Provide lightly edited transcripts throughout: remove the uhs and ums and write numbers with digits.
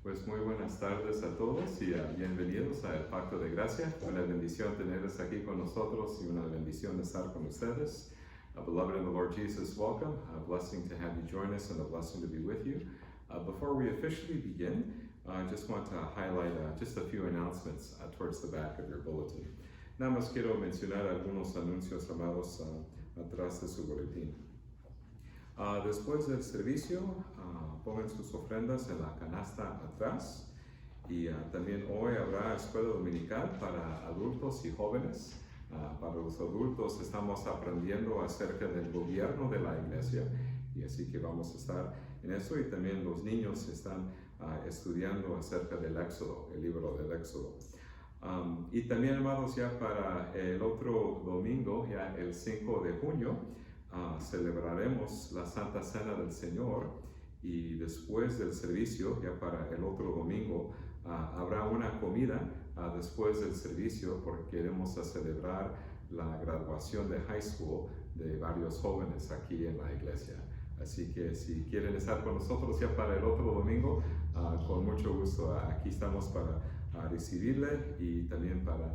Pues muy buenas tardes a todos y bienvenidos a El Pacto de Gracia. Una bendición tenerles aquí con nosotros y una bendición estar con ustedes. Beloved in the Lord Jesus, welcome. A blessing to have you join us and a blessing to be with you. Before we officially begin, I just want to highlight just a few announcements towards the back of your bulletin. Nada más quiero mencionar algunos anuncios, amados, atrás de su boletín. Después del servicio, pongan sus ofrendas en la canasta atrás. Y también hoy habrá escuela dominical para adultos y jóvenes. Para los adultos estamos aprendiendo acerca del gobierno de la iglesia. Y así que vamos a estar en eso. Y también los niños están estudiando acerca del Éxodo, el libro del Éxodo. Y también, amados, ya para el otro domingo, ya el 5 de junio, celebraremos la Santa Cena del Señor, y después del servicio, ya para el otro domingo, habrá una comida después del servicio, porque queremos celebrar la graduación de high school de varios jóvenes aquí en la iglesia. Así que si quieren estar con nosotros ya para el otro domingo, con mucho gusto, aquí estamos para recibirle y también para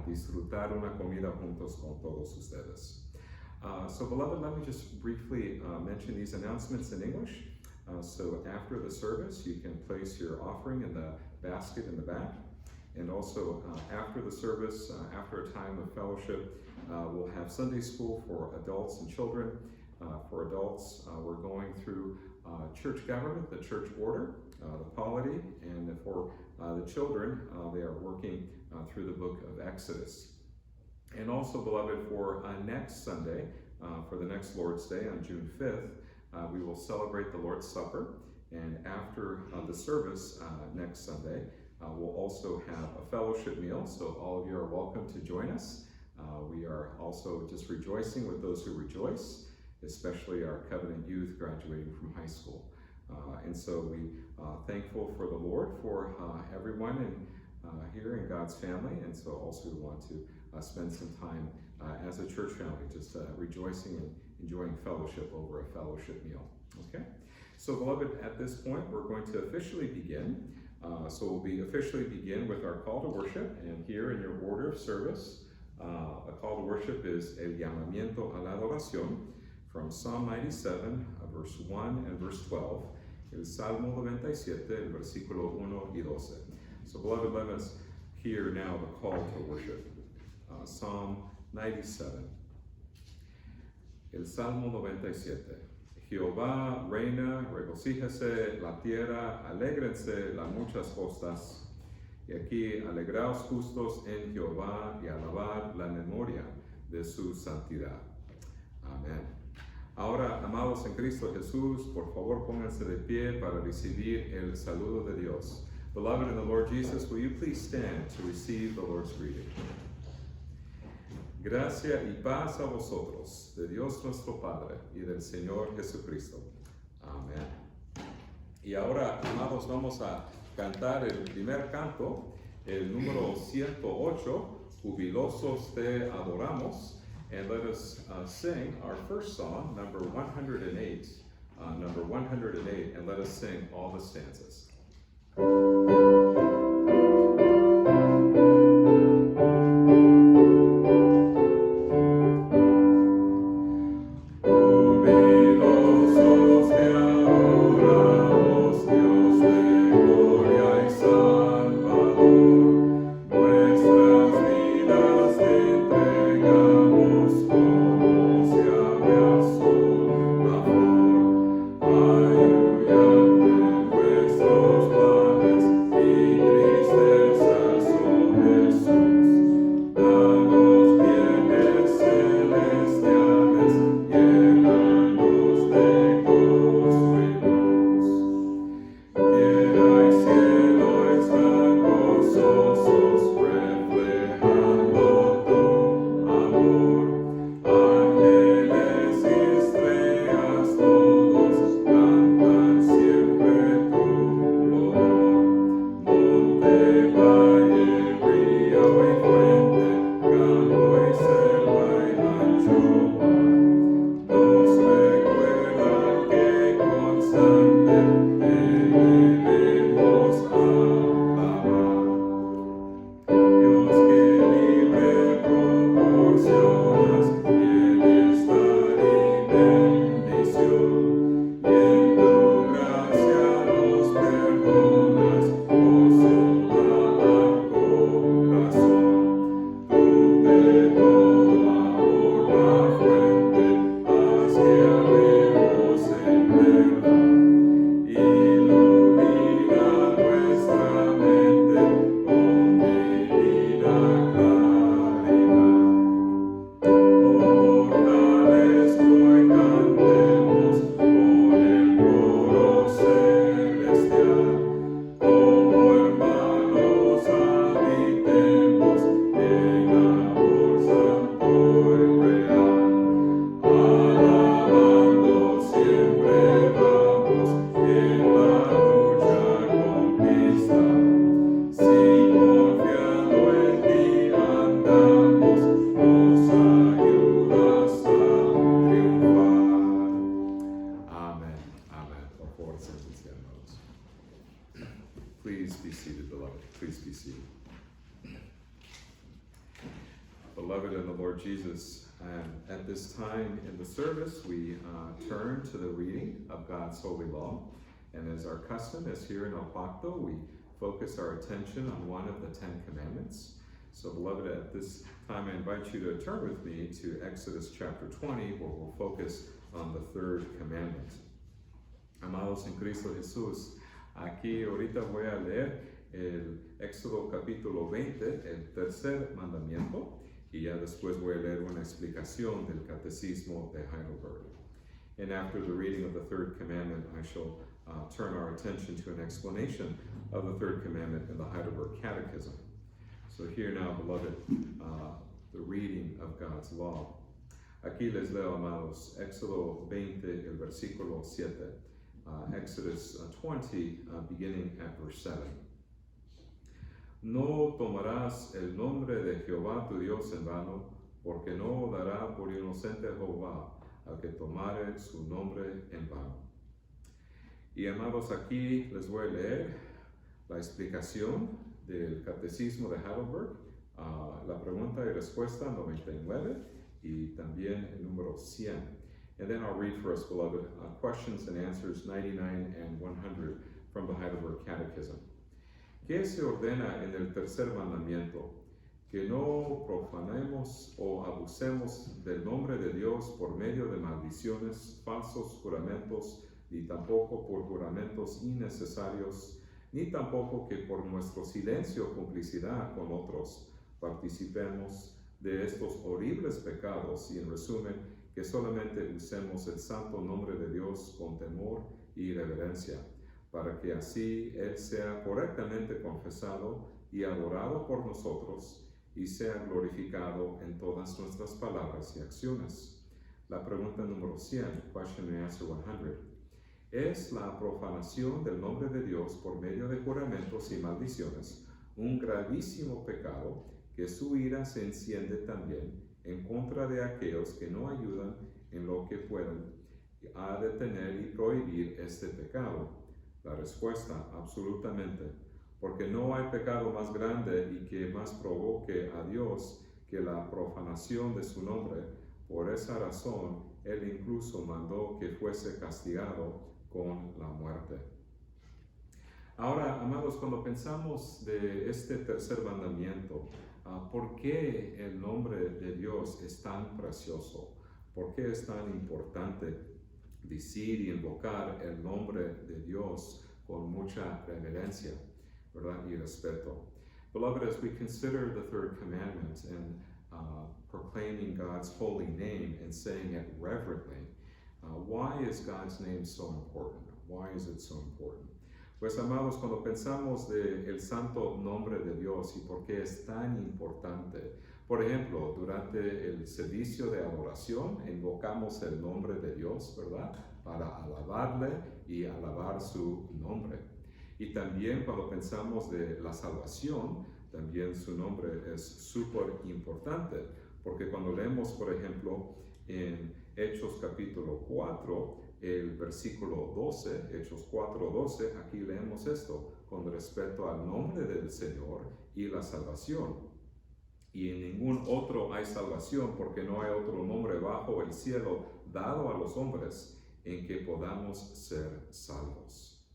disfrutar una comida juntos con todos ustedes. So beloved, let me just briefly mention these announcements in English. So after the service, you can place your offering in the basket in the back. And also after the service, after a time of fellowship, we'll have Sunday school for adults and children. For adults, we're going through church government, the church order, the polity, and for the children, they are working through the book of Exodus. And also, beloved, for next Sunday, for the next Lord's Day on June 5th, we will celebrate the Lord's Supper. And after the service next Sunday, we'll also have a fellowship meal. So all of you are welcome to join us. We are also just rejoicing with those who rejoice, especially our Covenant youth graduating from high school. And so we thankful for the Lord, for everyone here in God's family. And so also we want to spend some time as a church family, just rejoicing and enjoying fellowship over a fellowship meal. Okay? So beloved, at this point, we're going to officially begin. So we'll officially begin with our call to worship. And here in your order of service, a call to worship is El Llamamiento a la Adoración from Psalm 97, verse 1 and verse 12. El Salmo 97, el versículo 1 y 12. So beloved, let us hear now the call to worship. Psalm 97. El Salmo 97. Jehová reina, regocíjese la tierra, alégrense las muchas costas. Y aquí alegraos justos en Jehová y alabad la memoria de su santidad. Amén. Ahora, amados en Cristo Jesús, por favor pónganse de pie para recibir el saludo de Dios. Beloved in the Lord Jesus, will you please stand to receive the Lord's greeting? Gracia y paz a vosotros, de Dios nuestro Padre y del Señor Jesucristo. Amén. Y ahora, amados, vamos a cantar el primer canto, el número 108, Jubilosos te adoramos. And let us sing our first song, number 108, and let us sing all the stanzas. Aleluya de nuestros padres. Please be seated, beloved. Please be seated. Beloved in the Lord Jesus, at this time in the service, we turn to the reading of God's holy law. And as our custom is here in El Pacto, we focus our attention on one of the 10 commandments. So, beloved, at this time, I invite you to turn with me to Exodus chapter 20, where we'll focus on the third commandment. Amados en Cristo Jesús, aquí ahorita voy a leer el Éxodo capítulo 20, el tercer mandamiento, y ya después voy a leer una explicación del Catecismo de Heidelberg. And after the reading of the third commandment, I shall turn our attention to an explanation of the third commandment in the Heidelberg Catechism. So here now, beloved, the reading of God's law. Aquí les leo, amados, Éxodo 20, el versículo 7. Exodus 20, beginning at verse 7. No tomarás el nombre de Jehová tu Dios en vano, porque no dará por inocente Jehová al que tomare su nombre en vano. Y amados, aquí les voy a leer la explicación del Catecismo de Heidelberg, la pregunta y respuesta 99 y también el número 100. And then I'll read for us, beloved, questions and answers 99 and 100 from the Heidelberg Catechism. ¿Qué se ordena en el tercer mandamiento? Que no profanemos o abusemos del nombre de Dios por medio de maldiciones, falsos juramentos, ni tampoco por juramentos innecesarios, ni tampoco que por nuestro silencio o complicidad con otros participemos de estos horribles pecados, y en resumen, que solamente usemos el santo nombre de Dios con temor y reverencia, para que así Él sea correctamente confesado y adorado por nosotros, y sea glorificado en todas nuestras palabras y acciones. La pregunta número 100, question and answer 100. ¿Es la profanación del nombre de Dios por medio de juramentos y maldiciones un gravísimo pecado que su ira se enciende también en contra de aquellos que no ayudan en lo que puedan a detener y prohibir este pecado? La respuesta, absolutamente, porque no hay pecado más grande y que más provoque a Dios que la profanación de su nombre. Por esa razón, Él incluso mandó que fuese castigado con la muerte. Ahora, amados, cuando pensamos de este tercer mandamiento, ¿por qué el nombre de Dios es tan precioso? ¿Por qué es tan importante decir y invocar el nombre de Dios con mucha reverencia, ¿verdad? Y respeto? Beloved, as we consider the third commandment and proclaiming God's holy name and saying it reverently, why is God's name so important? Why is it so important? Pues, amados, cuando pensamos de el santo nombre de Dios y por qué es tan importante, por ejemplo, durante el servicio de adoración invocamos el nombre de Dios, ¿verdad? Para alabarle y alabar su nombre. Y también cuando pensamos de la salvación, también su nombre es súper importante, porque cuando leemos, por ejemplo, en Hechos capítulo 4, el versículo 12, Hechos 4:12, aquí leemos esto, con respecto al nombre del Señor y la salvación. Y en ningún otro hay salvación, porque no hay otro nombre bajo el cielo dado a los hombres en que podamos ser salvos.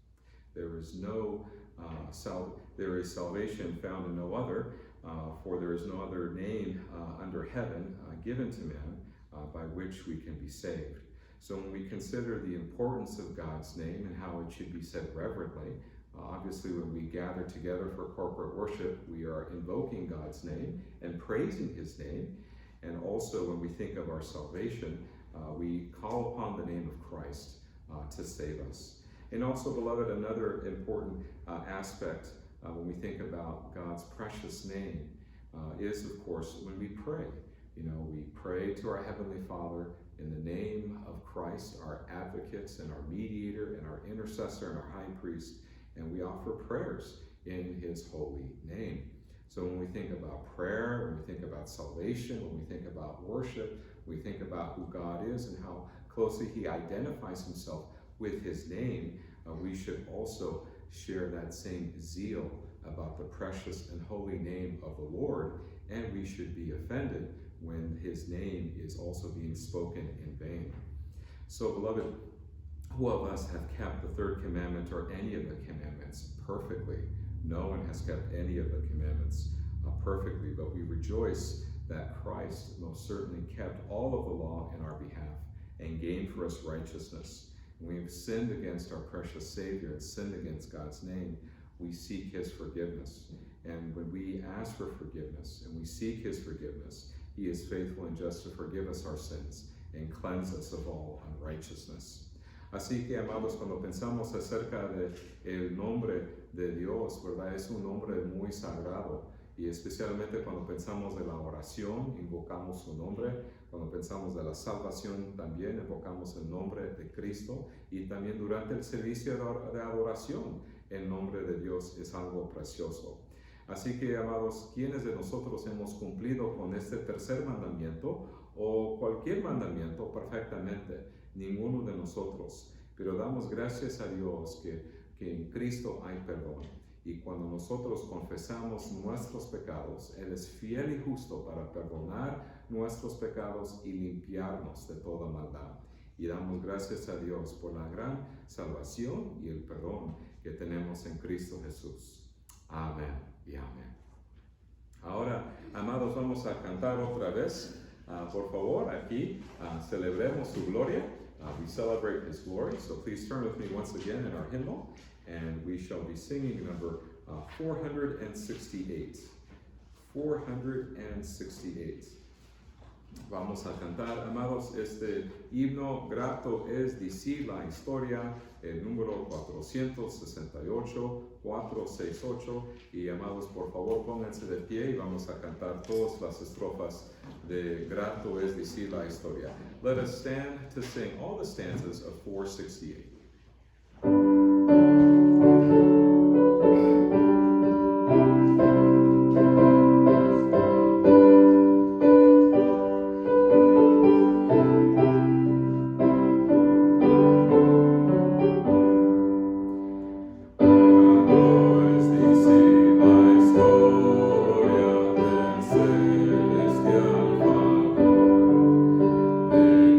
There is salvation found in no other, for there is no other name under heaven given to men by which we can be saved. So when we consider the importance of God's name and how it should be said reverently, obviously when we gather together for corporate worship, we are invoking God's name and praising His name. And also when we think of our salvation, we call upon the name of Christ to save us. And also, beloved, another important aspect when we think about God's precious name is, of course, when we pray. You know, we pray to our Heavenly Father in the name of Christ, our advocate and our mediator and our intercessor and our high priest, and we offer prayers in His holy name. So when we think about prayer, when we think about salvation, when we think about worship, we think about who God is and how closely He identifies Himself with His name, we should also share that same zeal about the precious and holy name of the Lord, and we should be offended when his name is also being spoken in vain. So, beloved, who of us have kept the third commandment or any of the commandments perfectly? No one has kept any of the commandments perfectly, but we rejoice that Christ most certainly kept all of the law in our behalf and gained for us righteousness. When we've sinned against our precious Savior and sinned against God's name, we seek his forgiveness. And when we ask for forgiveness and we seek his forgiveness, he is faithful and just to forgive us our sins and cleanse us of all unrighteousness. Así que, amados, cuando pensamos acerca de el nombre de Dios, ¿verdad? Es un nombre muy sagrado. Y especialmente cuando pensamos de la oración, invocamos su nombre. Cuando pensamos de la salvación, también invocamos el nombre de Cristo. Y también durante el servicio de adoración, el nombre de Dios es algo precioso. Así que, amados, ¿quiénes de nosotros hemos cumplido con este tercer mandamiento o cualquier mandamiento perfectamente? Ninguno de nosotros. Pero damos gracias a Dios que en Cristo hay perdón. Y cuando nosotros confesamos nuestros pecados, Él es fiel y justo para perdonar nuestros pecados y limpiarnos de toda maldad. Y damos gracias a Dios por la gran salvación y el perdón que tenemos en Cristo Jesús. Amén y amén. Ahora, amados, vamos a cantar otra vez. Por favor, aquí celebremos su gloria. We celebrate his glory. So please turn with me once again in our hymnal. And we shall be singing number 468. 468. Vamos a cantar, amados, este himno. Grato es decir la historia, el número 468, 468. Y, amados, por favor, pónganse de pie y vamos a cantar todas las estrofas de Grato es decir la historia. Let us stand to sing all the stanzas of 468.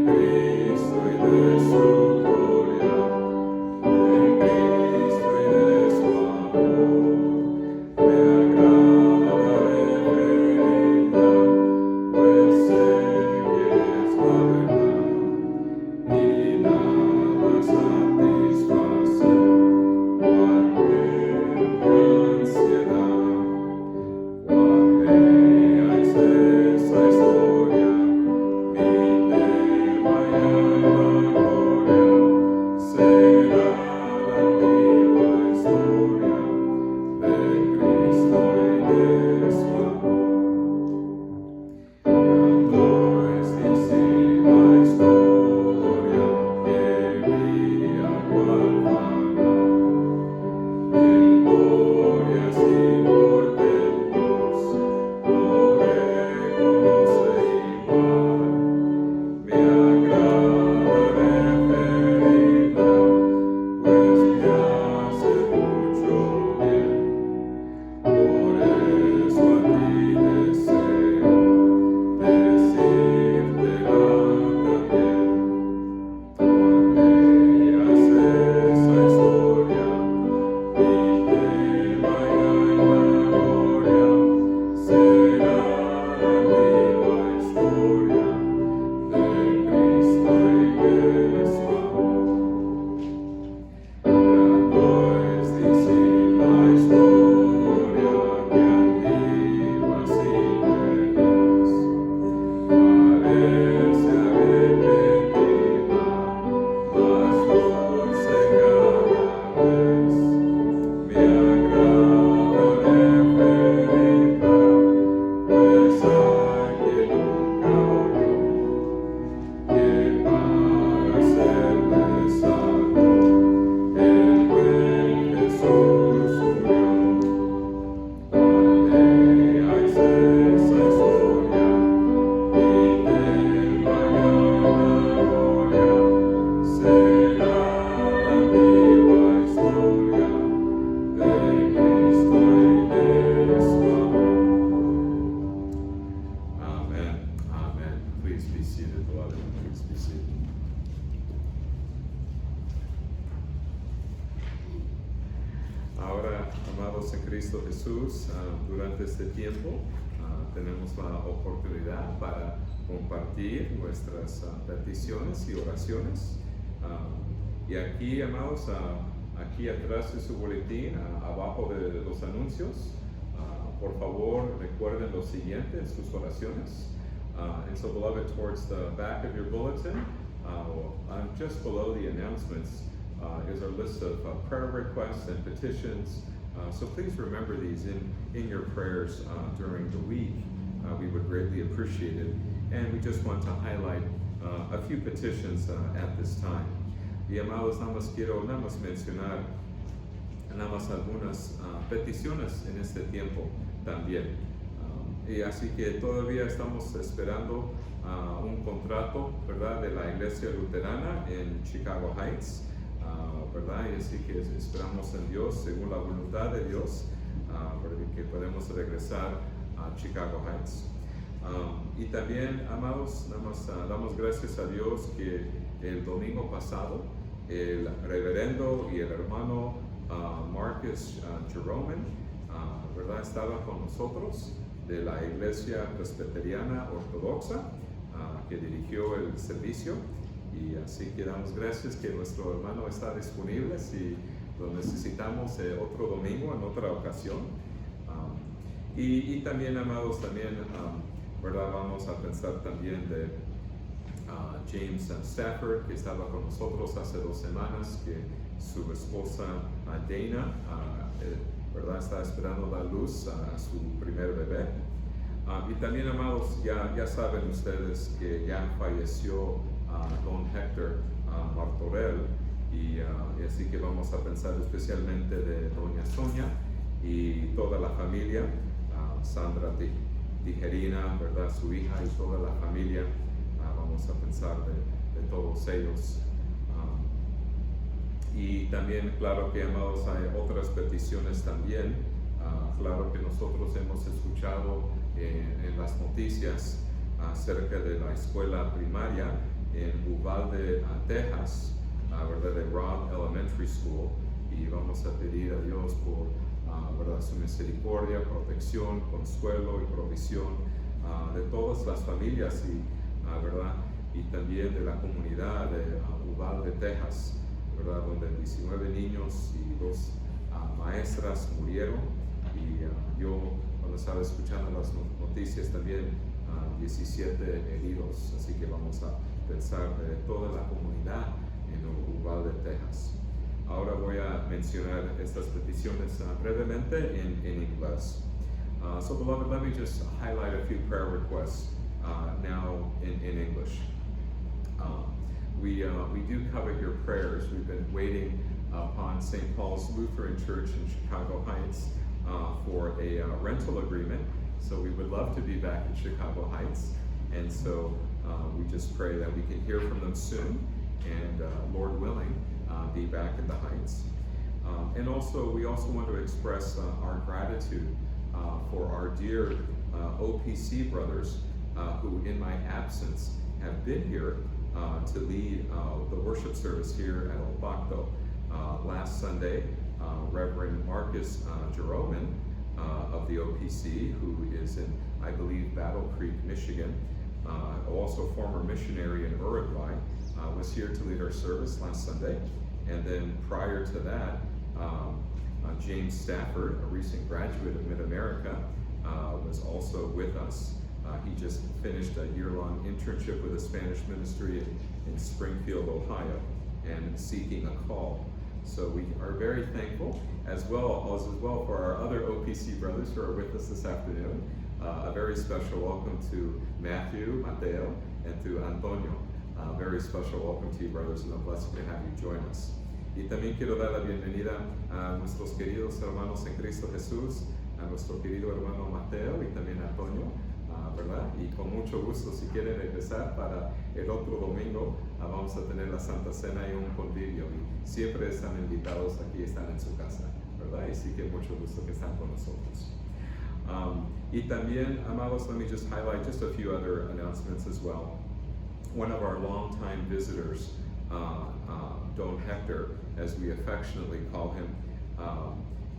Cristo y de su gloria. Ahora, amados en Cristo Jesús, durante este tiempo tenemos la oportunidad para compartir nuestras peticiones y oraciones. Y aquí, amados, aquí atrás de su boletín, abajo de los anuncios, por favor recuerden lo siguiente en sus oraciones. And so, beloved, towards the back of your bulletin, just below the announcements, is our list of prayer requests and petitions. So please remember these in your prayers during the week. We would greatly appreciate it. And we just want to highlight a few petitions at this time. Y amados, nada más mencionar nada más algunas peticiones en este tiempo también. Y así que todavía estamos esperando un contrato, ¿verdad?, de la Iglesia Luterana en Chicago Heights, ¿verdad? Y así que esperamos en Dios, según la voluntad de Dios, que podemos regresar a Chicago Heights. Y también, amados, nada más damos gracias a Dios que el domingo pasado el reverendo y el hermano Marcus Jerome, ¿verdad?, estaba con nosotros de la Iglesia Presbiteriana Ortodoxa, que dirigió el servicio. Y así que damos gracias que nuestro hermano está disponible si lo necesitamos otro domingo en otra ocasión. Y también, amados, también, ¿verdad?, vamos a pensar también de James Stafford, que estaba con nosotros hace 2 semanas, que su esposa Dana, ¿verdad?, está esperando dar luz a su primer bebé. Y también, amados, ya saben ustedes que ya falleció don Héctor Martorell, y así que vamos a pensar especialmente de doña Sonia y toda la familia, Sandra Tijerina, ¿verdad?, su hija y toda la familia. Vamos a pensar de todos ellos. Y también, claro que, amados, hay otras peticiones también. Claro que nosotros hemos escuchado en las noticias acerca de la escuela primaria en Uvalde, Texas, ¿verdad?, de Robb Elementary School, y vamos a pedir a Dios por ¿verdad?, su misericordia, protección, consuelo y provisión de todas las familias y ¿verdad?, y también de la comunidad de Uvalde, Texas, ¿verdad?, donde 19 niños y 2 maestras murieron, y yo cuando estaba escuchando las noticias también 17 heridos. Así que vamos a pensar de toda la comunidad en Uvalde, Texas. Ahora voy a mencionar estas peticiones brevemente en inglés. So, beloved, let me just highlight a few prayer requests now in English. We do covet your prayers. We've been waiting upon St. Paul's Lutheran Church in Chicago Heights for a rental agreement. So we would love to be back in Chicago Heights. And so we just pray that we can hear from them soon, and Lord willing, be back in the Heights. And also, we also want to express our gratitude for our dear OPC brothers who, in my absence, have been here to lead the worship service here at El Pacto. Last Sunday, Reverend Marcus Jerome of the OPC, who is in, I believe, Battle Creek, Michigan, also former missionary in Uruguay, was here to lead our service last Sunday. And then prior to that, James Stafford, a recent graduate of Mid-America, was also with us. He just finished a year-long internship with a Spanish ministry in Springfield, Ohio, and seeking a call. So we are very thankful, as well for our other OPC brothers who are with us this afternoon. A very special welcome to Matthew, Mateo, and to Antonio. Very special welcome to you, brothers, and a blessing to have you join us. Y también quiero dar la bienvenida a nuestros queridos hermanos en Cristo Jesús, a nuestro querido hermano Mateo y también a Antonio, ¿verdad? Y con mucho gusto, si quieren regresar para el otro domingo, vamos a tener la Santa Cena y un convivio. Y siempre están invitados aquí, están en su casa, ¿verdad? Y sí que mucho gusto que están con nosotros. Y también, amados, let me just highlight just a few other announcements as well. One of our longtime visitors, Don Hector, as we affectionately call him,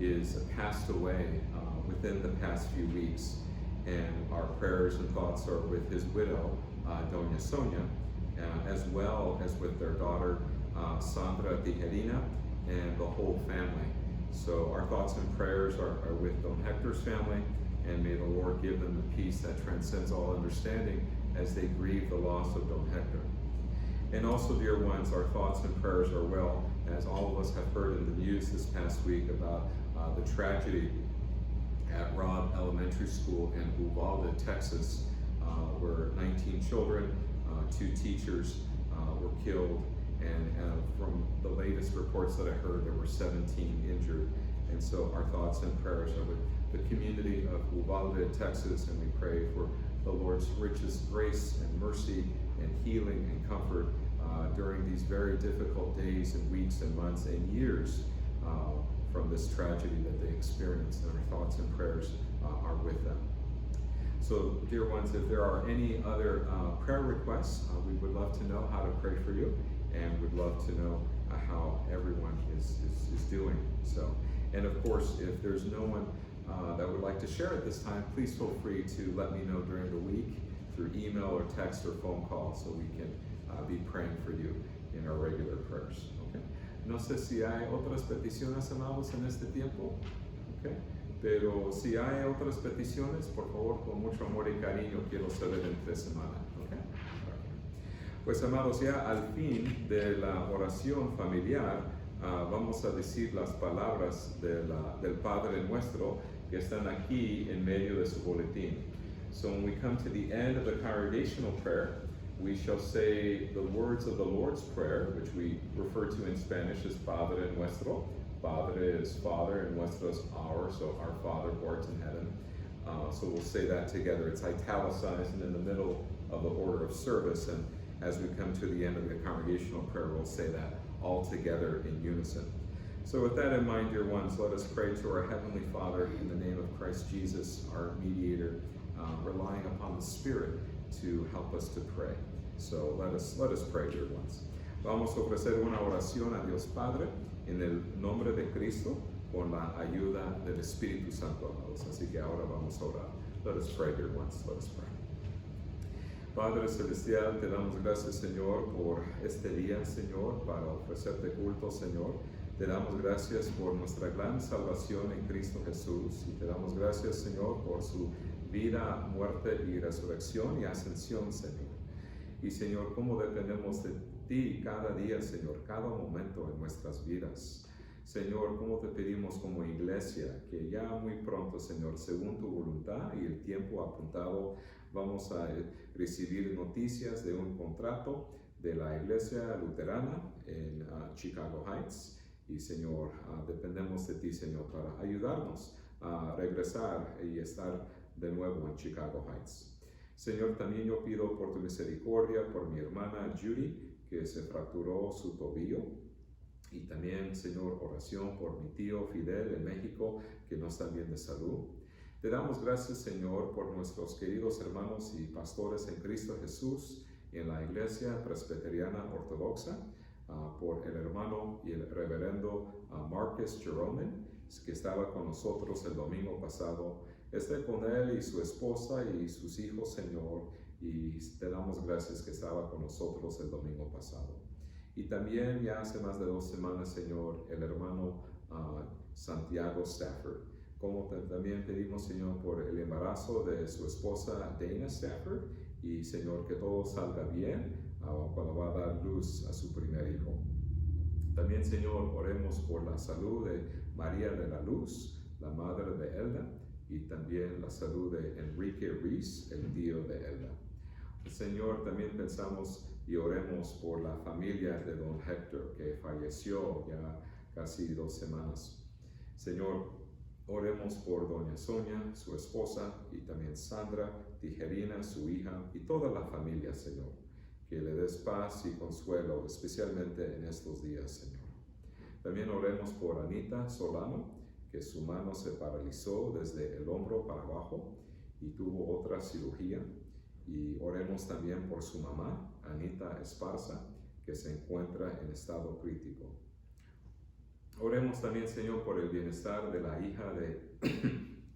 is passed away within the past few weeks. And our prayers and thoughts are with his widow, Doña Sonia, as well as with their daughter, Sandra Tijerina, and the whole family. So our thoughts and prayers are with Don Hector's family, and may the Lord give them the peace that transcends all understanding as they grieve the loss of Don Hector. And also, dear ones, our thoughts and prayers are well, as all of us have heard in the news this past week about the tragedy at Robb Elementary School in Uvalde, Texas, where 19 children, 2 teachers were killed, and from the latest reports that I heard, there were 17 injured. And so our thoughts and prayers are with the community of Uvalde, Texas, and we pray for the Lord's richest grace and mercy and healing and comfort during these very difficult days and weeks and months and years from this tragedy that they experienced. And our thoughts and prayers are with them. So, dear ones, if there are any other prayer requests, we would love to know how to pray for you, and would love to know how everyone is doing. So, and of course, if there's no one that would like to share at this time, please feel free to let me know during the week through email or text or phone call, so we can be praying for you in our regular prayers. Okay? No sé si hay otras peticiones, amados, en este tiempo. Okay? Pero si hay otras peticiones, por favor, con mucho amor y cariño, quiero saber entre semana. Okay? Pues, amados, ya al fin de la oración familiar, vamos a decir las palabras del Padre Nuestro que están aquí en medio de su boletín. So when we come to the end of the congregational prayer, we shall say the words of the Lord's Prayer, which we refer to in Spanish as Padre Nuestro. Padre is Father, and Nuestro is our, so our Father who art in heaven. So we'll say that together. It's italicized and in the middle of the order of service, and as we come to the end of the congregational prayer, we'll say that all together in unison. So with that in mind, dear ones, let us pray to our Heavenly Father in the name of Christ Jesus, our mediator, relying upon the Spirit to help us to pray. So let us pray, dear ones. Vamos a ofrecer una oración a Dios Padre en el nombre de Cristo con la ayuda del Espíritu Santo, amados. Así que ahora vamos a orar. Let us pray, dear ones. Let us pray. Padre Celestial, te damos gracias, Señor, por este día, Señor, para ofrecerte culto, Señor. Te damos gracias por nuestra gran salvación en Cristo Jesús, y te damos gracias, Señor, por su vida, muerte y resurrección y ascensión, Señor. Y, Señor, cómo dependemos de ti cada día, Señor, cada momento en nuestras vidas. Señor, cómo te pedimos como iglesia que ya muy pronto, Señor, según tu voluntad y el tiempo apuntado, vamos a recibir noticias de un contrato de la iglesia luterana en Chicago Heights. Y, Señor, dependemos de ti, Señor, para ayudarnos a regresar y estar de nuevo en Chicago Heights. Señor, también yo pido por tu misericordia por mi hermana Judy, que se fracturó su tobillo. Y también, Señor, oración por mi tío Fidel en México, que no está bien de salud. Te damos gracias, Señor, por nuestros queridos hermanos y pastores en Cristo Jesús en la Iglesia Presbiteriana Ortodoxa, por el hermano y el reverendo Marcus Jeromen, que estaba con nosotros el domingo pasado. Esté con él y su esposa y sus hijos, Señor, y te damos gracias que estaba con nosotros el domingo pasado. Y también ya hace más de 2 semanas, Señor, el hermano Santiago Stafford. Como también pedimos, Señor, por el embarazo de su esposa Dana Stafford, y, Señor, que todo salga bien cuando va a dar luz a su primer hijo. También, Señor, oremos por la salud de María de la Luz, la madre de Elda, y también la salud de Enrique Reese, el tío de Elda. Señor, también pensamos y oremos por la familia de Don Hector, que falleció ya casi 2 semanas. Señor, oremos por Doña Sonia, su esposa, y también Sandra Tijerina, su hija, y toda la familia, Señor. Que le des paz y consuelo, especialmente en estos días, Señor. También oremos por Anita Solano, que su mano se paralizó desde el hombro para abajo y tuvo otra cirugía. Y oremos también por su mamá, Anita Esparza, que se encuentra en estado crítico. Oremos también, Señor, por el bienestar de la hija de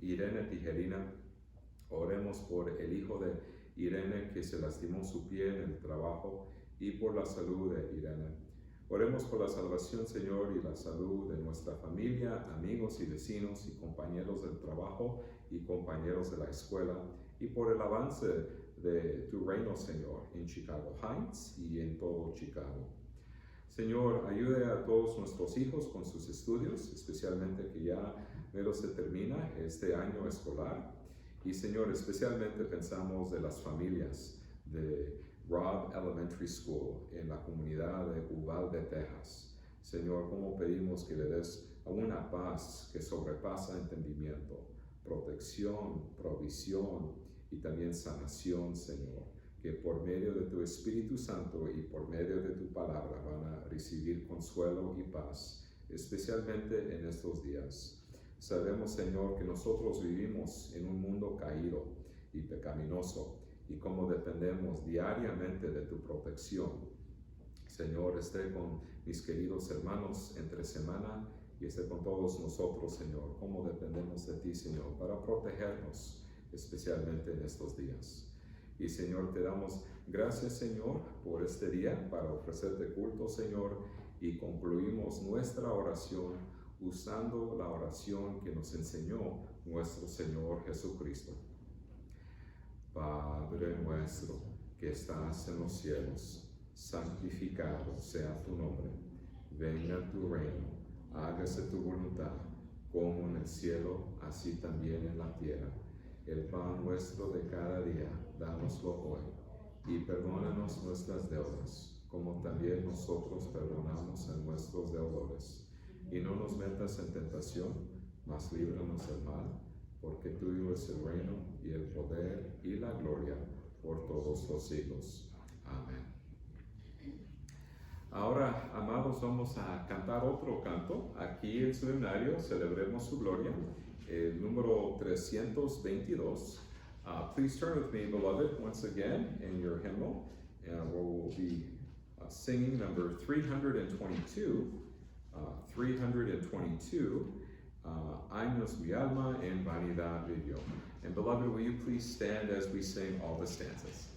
Irene Tijerina. Oremos por el hijo de Irene que se lastimó su pie en el trabajo y por la salud de Irene. Oremos por la salvación, Señor, y la salud de nuestra familia, amigos y vecinos y compañeros del trabajo y compañeros de la escuela, y por el avance de tu reino, Señor, en Chicago Heights y en todo Chicago. Señor, ayude a todos nuestros hijos con sus estudios, especialmente que ya mero se termina este año escolar. Y Señor, especialmente pensamos de las familias de Robb Elementary School en la comunidad de Uvalde, Texas. Señor, como pedimos que le des una paz que sobrepasa entendimiento, protección, provisión y también sanación, Señor, que por medio de tu Espíritu Santo y por medio de tu palabra van a recibir consuelo y paz, especialmente en estos días. Sabemos, Señor, que nosotros vivimos en un mundo caído y pecaminoso, y como dependemos diariamente de tu protección. Señor, esté con mis queridos hermanos entre semana y esté con todos nosotros, Señor, como dependemos de ti, Señor, para protegernos, especialmente en estos días. Y Señor, te damos gracias, Señor, por este día para ofrecerte culto, Señor, y concluimos nuestra oración usando la oración que nos enseñó nuestro Señor Jesucristo. Padre nuestro que estás en los cielos, santificado sea tu nombre. Venga tu reino, hágase tu voluntad, como en el cielo, así también en la tierra. El pan nuestro de cada día, dánoslo hoy, y perdónanos nuestras deudas, como también nosotros perdonamos a nuestros deudores. Y no nos metas en tentación, mas líbranos del mal, porque tuyo es el reino, y el poder, y la gloria, por todos los siglos. Amén. Ahora, amados, vamos a cantar otro canto. Aquí en el seminario, celebremos su gloria, el número 322. Please turn with me, beloved, once again in your hymnal. We'll be singing number 322. 322, Años mi alma en vanidad vivió. And beloved, will you please stand as we sing all the stanzas?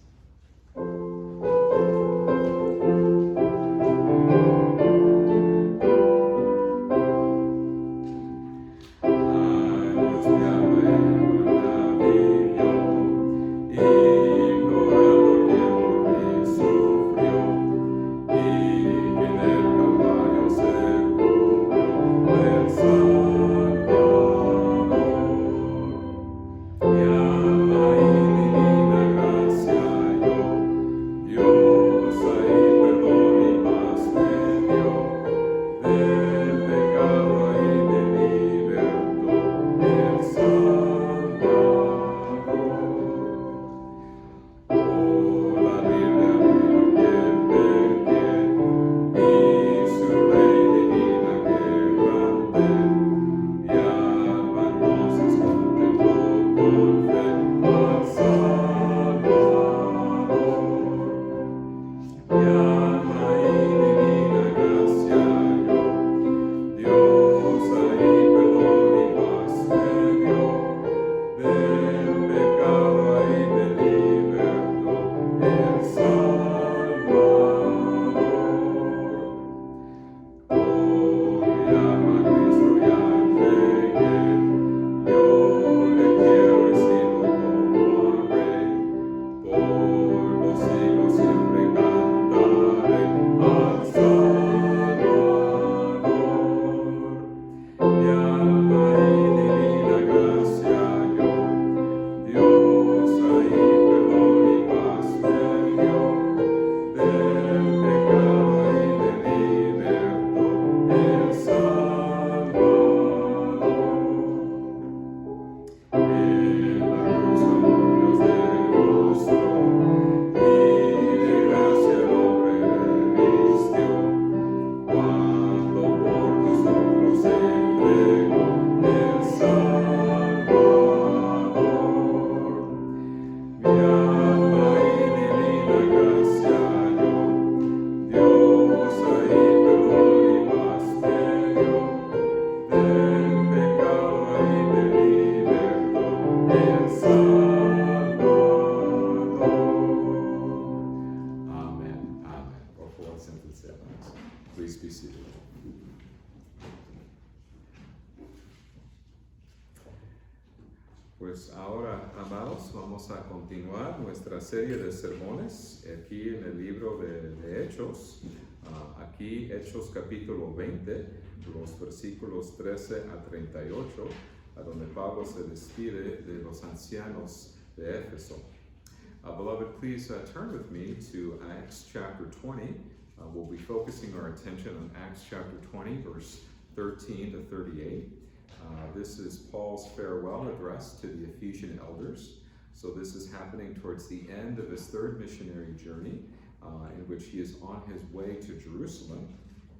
Pues ahora, amados, vamos a continuar nuestra serie de sermones aquí en el libro de Hechos. Aquí Hechos capítulo 20, los versículos 13 a 38, a donde Pablo se despide de los ancianos de Éfeso. Beloved, please turn with me to Acts chapter 20. We'll be focusing our attention on Acts chapter 20, verse 13 to 38. This is Paul's farewell address to the Ephesian elders. So this is happening towards the end of his third missionary journey, in which he is on his way to Jerusalem.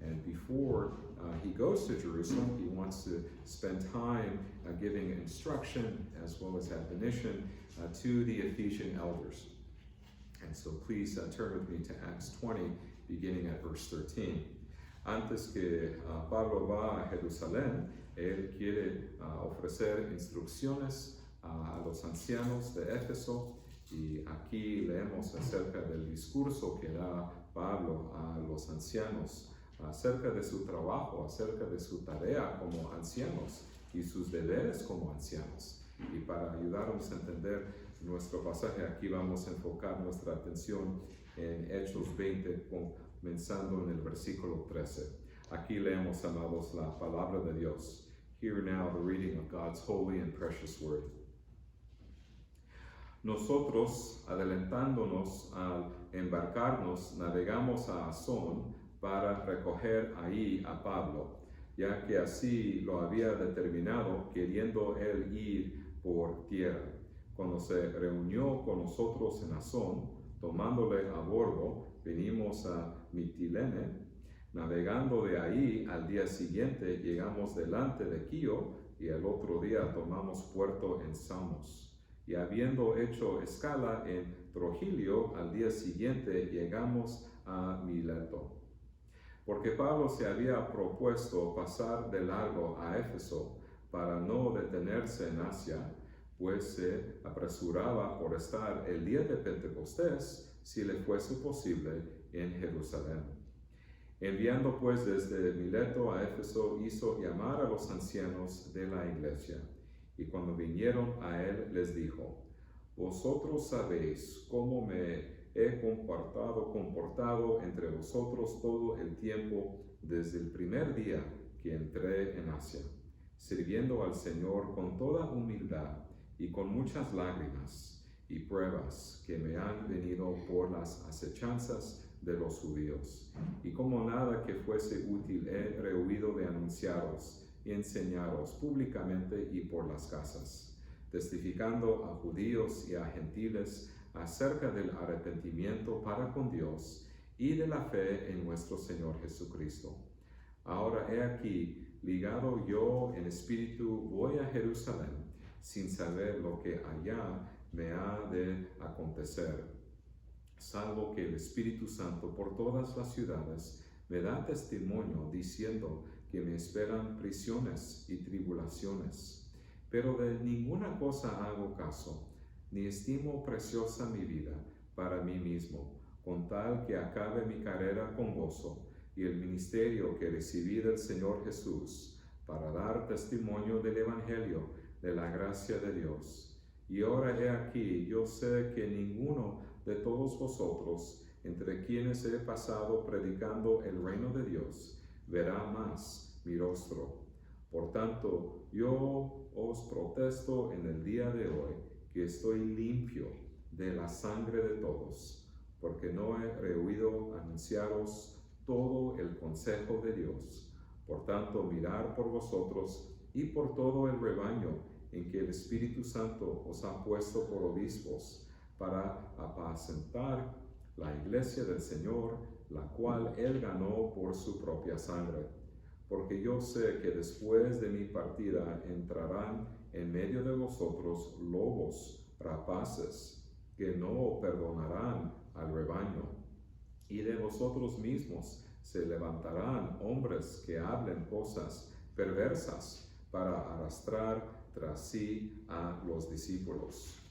And before he goes to Jerusalem, he wants to spend time giving instruction as well as admonition to the Ephesian elders. And so please turn with me to Acts 20, beginning at verse 13. Antes que Pablo va a Jerusalén, él quiere ofrecer instrucciones a los ancianos de Éfeso, y aquí leemos acerca del discurso que da Pablo a los ancianos, acerca de su trabajo, acerca de su tarea como ancianos y sus deberes como ancianos. Y para ayudarnos a entender nuestro pasaje, aquí vamos a enfocar nuestra atención en Hechos 20, comenzando en el versículo 13. Aquí leemos, amados, la palabra de Dios. Hear now the reading of God's holy and precious word. Nosotros, adelantándonos al embarcarnos, navegamos a Asón para recoger ahí a Pablo, ya que así lo había determinado, queriendo él ir por tierra. Cuando se reunió con nosotros en Asón, tomándole a bordo, venimos a Mitilene. Navegando de ahí, al día siguiente llegamos delante de Quío, y el otro día tomamos puerto en Samos. Y habiendo hecho escala en Trogilio, al día siguiente llegamos a Mileto. Porque Pablo se había propuesto pasar de largo a Éfeso para no detenerse en Asia, pues se apresuraba por estar el día de Pentecostés, si le fuese posible, en Jerusalén. Enviando pues desde Mileto a Éfeso, hizo llamar a los ancianos de la iglesia, y cuando vinieron a él les dijo: Vosotros sabéis cómo me he comportado entre vosotros todo el tiempo desde el primer día que entré en Asia, sirviendo al Señor con toda humildad y con muchas lágrimas y pruebas que me han venido por las acechanzas de los judíos. Y como nada que fuese útil he rehuido de anunciaros y enseñaros públicamente y por las casas, testificando a judíos y a gentiles acerca del arrepentimiento para con Dios y de la fe en nuestro Señor Jesucristo. Ahora he aquí, ligado yo en espíritu, voy a Jerusalén, sin saber lo que allá me ha de acontecer, salvo que el Espíritu Santo por todas las ciudades me da testimonio, diciendo que me esperan prisiones y tribulaciones. Pero de ninguna cosa hago caso, ni estimo preciosa mi vida para mí mismo, con tal que acabe mi carrera con gozo y el ministerio que recibí del Señor Jesús, para dar testimonio del Evangelio de la gracia de Dios. Y ahora he aquí, yo sé que ninguno de todos vosotros, entre quienes he pasado predicando el reino de Dios, verá más mi rostro. Por tanto, yo os protesto en el día de hoy que estoy limpio de la sangre de todos, porque no he rehuido anunciaros todo el consejo de Dios. Por tanto, mirar por vosotros y por todo el rebaño en que el Espíritu Santo os ha puesto por obispos, para apacentar la iglesia del Señor, la cual él ganó por su propia sangre. Porque yo sé que después de mi partida entrarán en medio de vosotros lobos rapaces, que no perdonarán al rebaño. Y de vosotros mismos se levantarán hombres que hablen cosas perversas para arrastrar tras sí a los discípulos.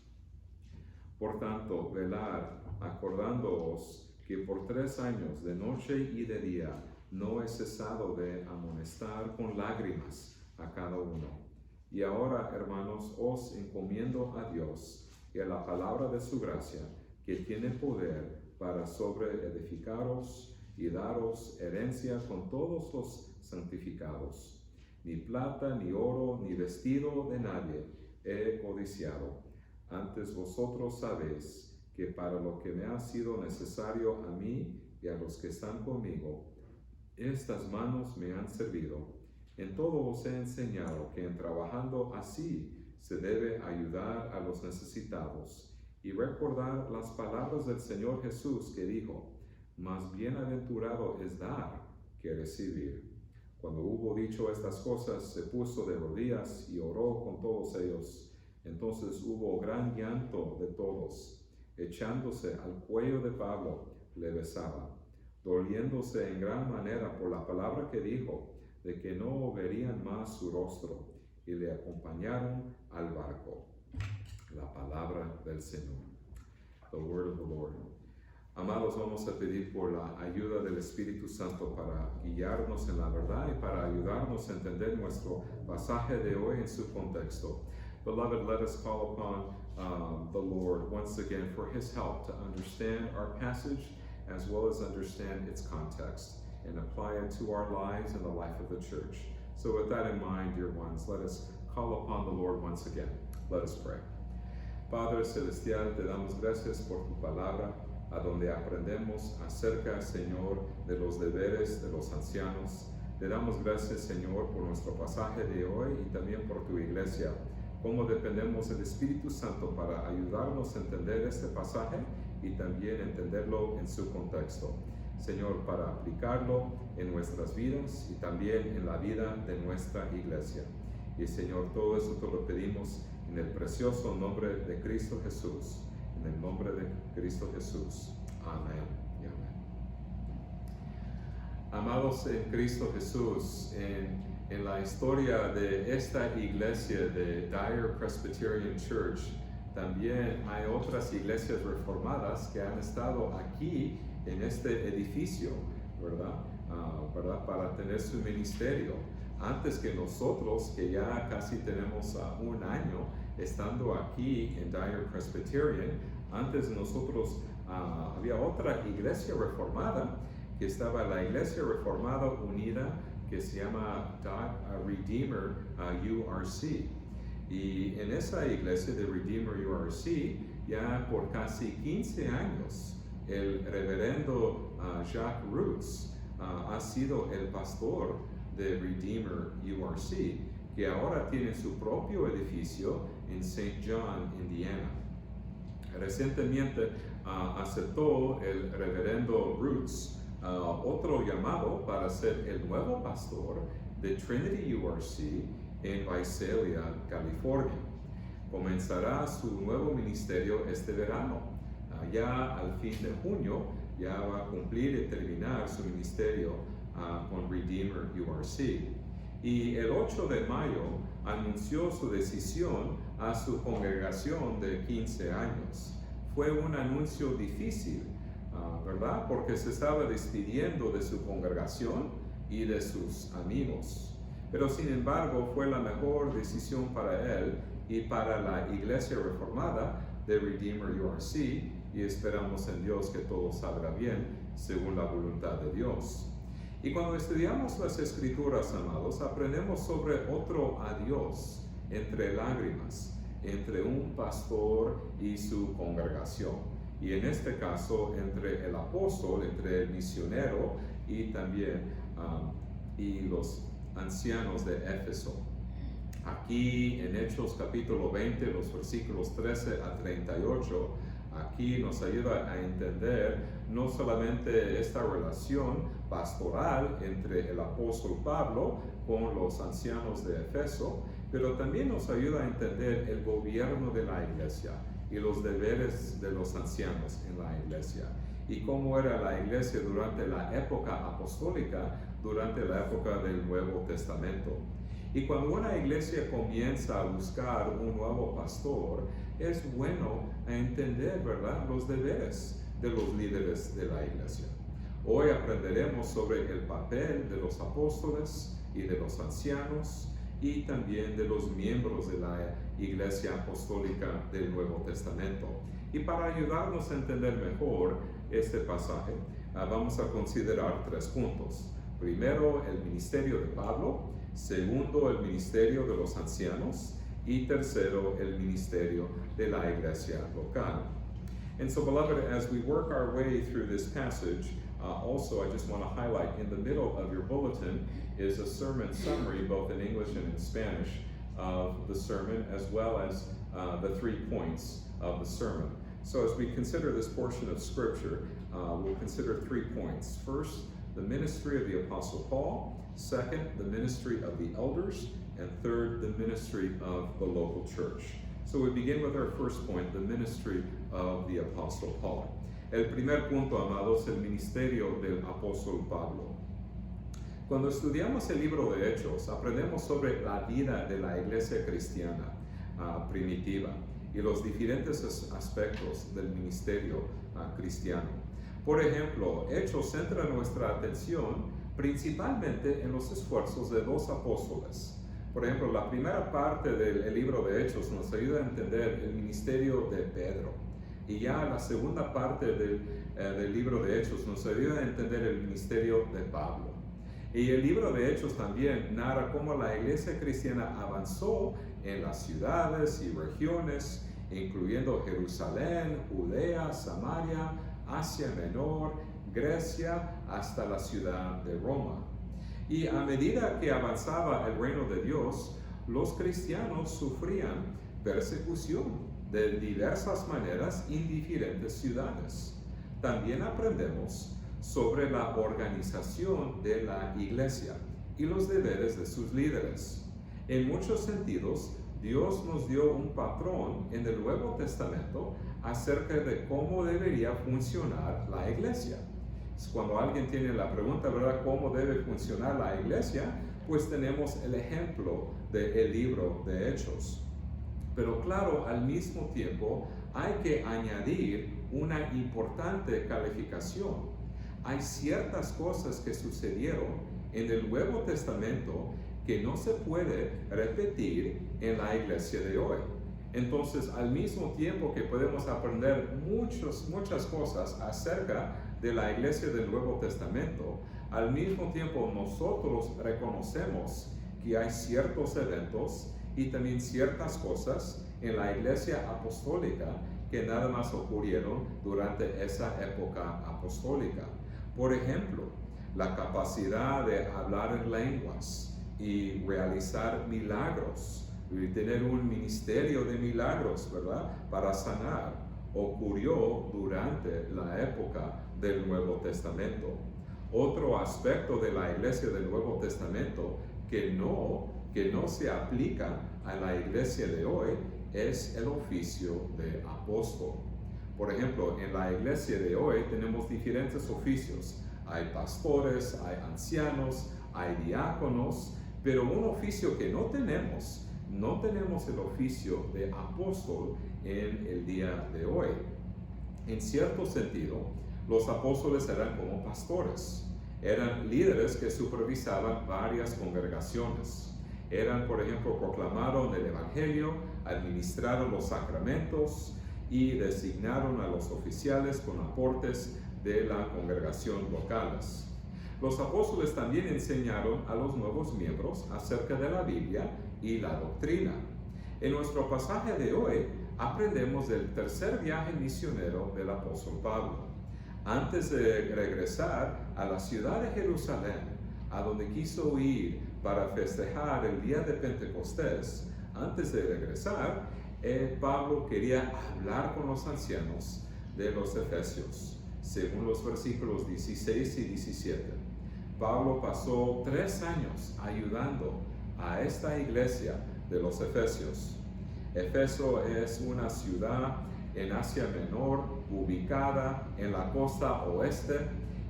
Por tanto, velad, acordándoos que por 3 años, de noche y de día, no he cesado de amonestar con lágrimas a cada uno. Y ahora, hermanos, os encomiendo a Dios y a la palabra de su gracia, que tiene poder para sobreedificaros y daros herencia con todos los santificados. Ni plata, ni oro, ni vestido de nadie he codiciado. Antes vosotros sabéis que para lo que me ha sido necesario a mí y a los que están conmigo, estas manos me han servido. En todo os he enseñado que en trabajando así se debe ayudar a los necesitados y recordar las palabras del Señor Jesús que dijo: más bienaventurado es dar que recibir. Cuando hubo dicho estas cosas, se puso de rodillas y oró con todos ellos. Entonces hubo gran llanto de todos. Echándose al cuello de Pablo, le besaba, doliéndose en gran manera por la palabra que dijo, de que no verían más su rostro, y le acompañaron al barco. La palabra del Señor. The word of the Lord. Amados, vamos a pedir por la ayuda del Espíritu Santo para guiarnos en la verdad y para ayudarnos a entender nuestro pasaje de hoy en su contexto. Beloved, let us call upon the Lord once again for His help to understand our passage as well as understand its context and apply it to our lives and the life of the church. So with that in mind, dear ones, let us call upon the Lord once again. Let us pray. Padre Celestial, te damos gracias por tu palabra, a donde aprendemos acerca, Señor, de los deberes de los ancianos. Te damos gracias, Señor, por nuestro pasaje de hoy y también por tu iglesia. Cómo dependemos del Espíritu Santo para ayudarnos a entender este pasaje y también entenderlo en su contexto. Señor, para aplicarlo en nuestras vidas y también en la vida de nuestra iglesia. Y Señor, todo eso te lo pedimos en el precioso nombre de Cristo Jesús. En el nombre de Cristo Jesús. Amén y amén. Amados en Cristo Jesús, en la historia de esta iglesia de Dyer Presbyterian Church, también hay otras iglesias reformadas que han estado aquí en este edificio, ¿verdad? Para tener su ministerio. Antes que nosotros, que ya casi tenemos un año estando aquí en Dyer Presbyterian, antes de nosotros había otra iglesia reformada, que estaba la Iglesia Reformada Unida, que se llama Redeemer URC. Y en esa iglesia de Redeemer URC, ya por casi 15 años, el reverendo Jacques Roots ha sido el pastor de Redeemer URC, que ahora tiene su propio edificio en St. John, Indiana. Recientemente aceptó el reverendo Roots otro llamado para ser el nuevo pastor de Trinity URC en Visalia, California. Comenzará su nuevo ministerio este verano. Ya al fin de junio ya va a cumplir y terminar su ministerio con Redeemer URC. Y el 8 de mayo anunció su decisión a su congregación de 15 años. Fue un anuncio difícil, ¿verdad? Porque se estaba despidiendo de su congregación y de sus amigos. Pero sin embargo fue la mejor decisión para él y para la iglesia reformada de Redeemer URC, y esperamos en Dios que todo salga bien según la voluntad de Dios. Y cuando estudiamos las Escrituras, amados, aprendemos sobre otro adiós entre lágrimas, entre un pastor y su congregación. Y en este caso, entre el apóstol, entre el misionero y también y los ancianos de Éfeso. Aquí en Hechos capítulo 20, los versículos 13 a 38, aquí nos ayuda a entender no solamente esta relación pastoral entre el apóstol Pablo con los ancianos de Éfeso, pero también nos ayuda a entender el gobierno de la iglesia y los deberes de los ancianos en la iglesia, y cómo era la iglesia durante la época apostólica, durante la época del Nuevo Testamento. Y cuando una iglesia comienza a buscar un nuevo pastor, es bueno entender, ¿verdad?, los deberes de los líderes de la iglesia. Hoy aprenderemos sobre el papel de los apóstoles y de los ancianos, y también de los miembros de la Iglesia Apostólica del Nuevo Testamento. Y para ayudarnos a entender mejor este pasaje, vamos a considerar 3 puntos. Primero, el ministerio de Pablo. Segundo, el ministerio de los ancianos. Y tercero, el ministerio de la iglesia local. And so, beloved, as we work our way through this passage, also I just want to highlight in the middle of your bulletin is a sermon summary, both in English and in Spanish, of the sermon, as well as the 3 points of the sermon. So as we consider this portion of Scripture, we'll consider 3 points. First, the ministry of the Apostle Paul. Second, the ministry of the elders. And third, the ministry of the local church. So we begin with our first point, the ministry of the Apostle Paul. El primer punto, amados, el ministerio del apóstol Pablo. Cuando estudiamos el libro de Hechos, aprendemos sobre la vida de la iglesia cristiana primitiva y los diferentes aspectos del ministerio cristiano. Por ejemplo, Hechos centra nuestra atención principalmente en los esfuerzos de 2 apóstoles. Por ejemplo, la primera parte del libro de Hechos nos ayuda a entender el ministerio de Pedro. Y ya la segunda parte del libro de Hechos nos ayuda a entender el ministerio de Pablo. Y el libro de Hechos también narra cómo la iglesia cristiana avanzó en las ciudades y regiones, incluyendo Jerusalén, Judea, Samaria, Asia Menor, Grecia, hasta la ciudad de Roma. Y a medida que avanzaba el reino de Dios, los cristianos sufrían persecución de diversas maneras en diferentes ciudades. También aprendemos sobre la organización de la iglesia y los deberes de sus líderes. En muchos sentidos, Dios nos dio un patrón en el Nuevo Testamento acerca de cómo debería funcionar la iglesia. Cuando alguien tiene la pregunta, ¿verdad?, ¿cómo debe funcionar la iglesia? Pues tenemos el ejemplo del libro de Hechos. Pero claro, al mismo tiempo hay que añadir una importante calificación. Hay ciertas cosas que sucedieron en el Nuevo Testamento que no se puede repetir en la iglesia de hoy. Entonces, al mismo tiempo que podemos aprender muchas cosas acerca de la iglesia del Nuevo Testamento, al mismo tiempo nosotros reconocemos que hay ciertos eventos y también ciertas cosas en la iglesia apostólica que nada más ocurrieron durante esa época apostólica. Por ejemplo, la capacidad de hablar en lenguas y realizar milagros, y tener un ministerio de milagros, ¿verdad?, para sanar, ocurrió durante la época del Nuevo Testamento. Otro aspecto de la iglesia del Nuevo Testamento que no se aplica a la iglesia de hoy es el oficio de apóstol. Por ejemplo, en la iglesia de hoy tenemos diferentes oficios. Hay pastores, hay ancianos, hay diáconos, pero un oficio que no tenemos el oficio de apóstol en el día de hoy. En cierto sentido, los apóstoles eran como pastores. Eran líderes que supervisaban varias congregaciones. Por ejemplo, proclamaron el Evangelio, administraron los sacramentos y designaron a los oficiales con aportes de la congregación locales. Los apóstoles también enseñaron a los nuevos miembros acerca de la Biblia y la doctrina. En nuestro pasaje de hoy aprendemos del tercer viaje misionero del apóstol Pablo. Antes de regresar a la ciudad de Jerusalén, a donde quiso ir para festejar el día de Pentecostés, antes de regresar, Pablo quería hablar con los ancianos de los Efesios, según los versículos 16 y 17. Pablo pasó 3 años ayudando a esta iglesia de los Efesios. Efeso es una ciudad en Asia Menor, ubicada en la costa oeste,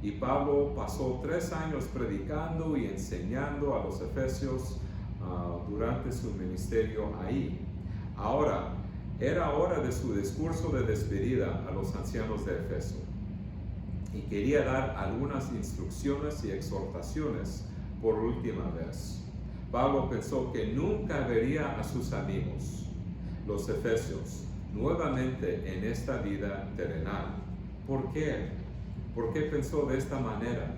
y Pablo pasó 3 años predicando y enseñando a los Efesios durante su ministerio ahí. Ahora, era hora de su discurso de despedida a los ancianos de Efeso, y quería dar algunas instrucciones y exhortaciones por última vez. Pablo pensó que nunca vería a sus amigos, los efesios, nuevamente en esta vida terrenal. ¿Por qué? ¿Por qué pensó de esta manera?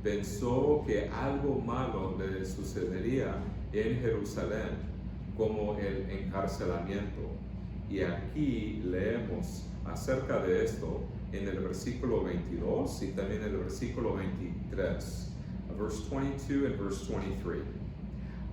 Pensó que algo malo le sucedería en Jerusalén, como el encarcelamiento. Y aquí leemos acerca de esto en el versículo 22 y también en el versículo 23, verse 22 and verse 23.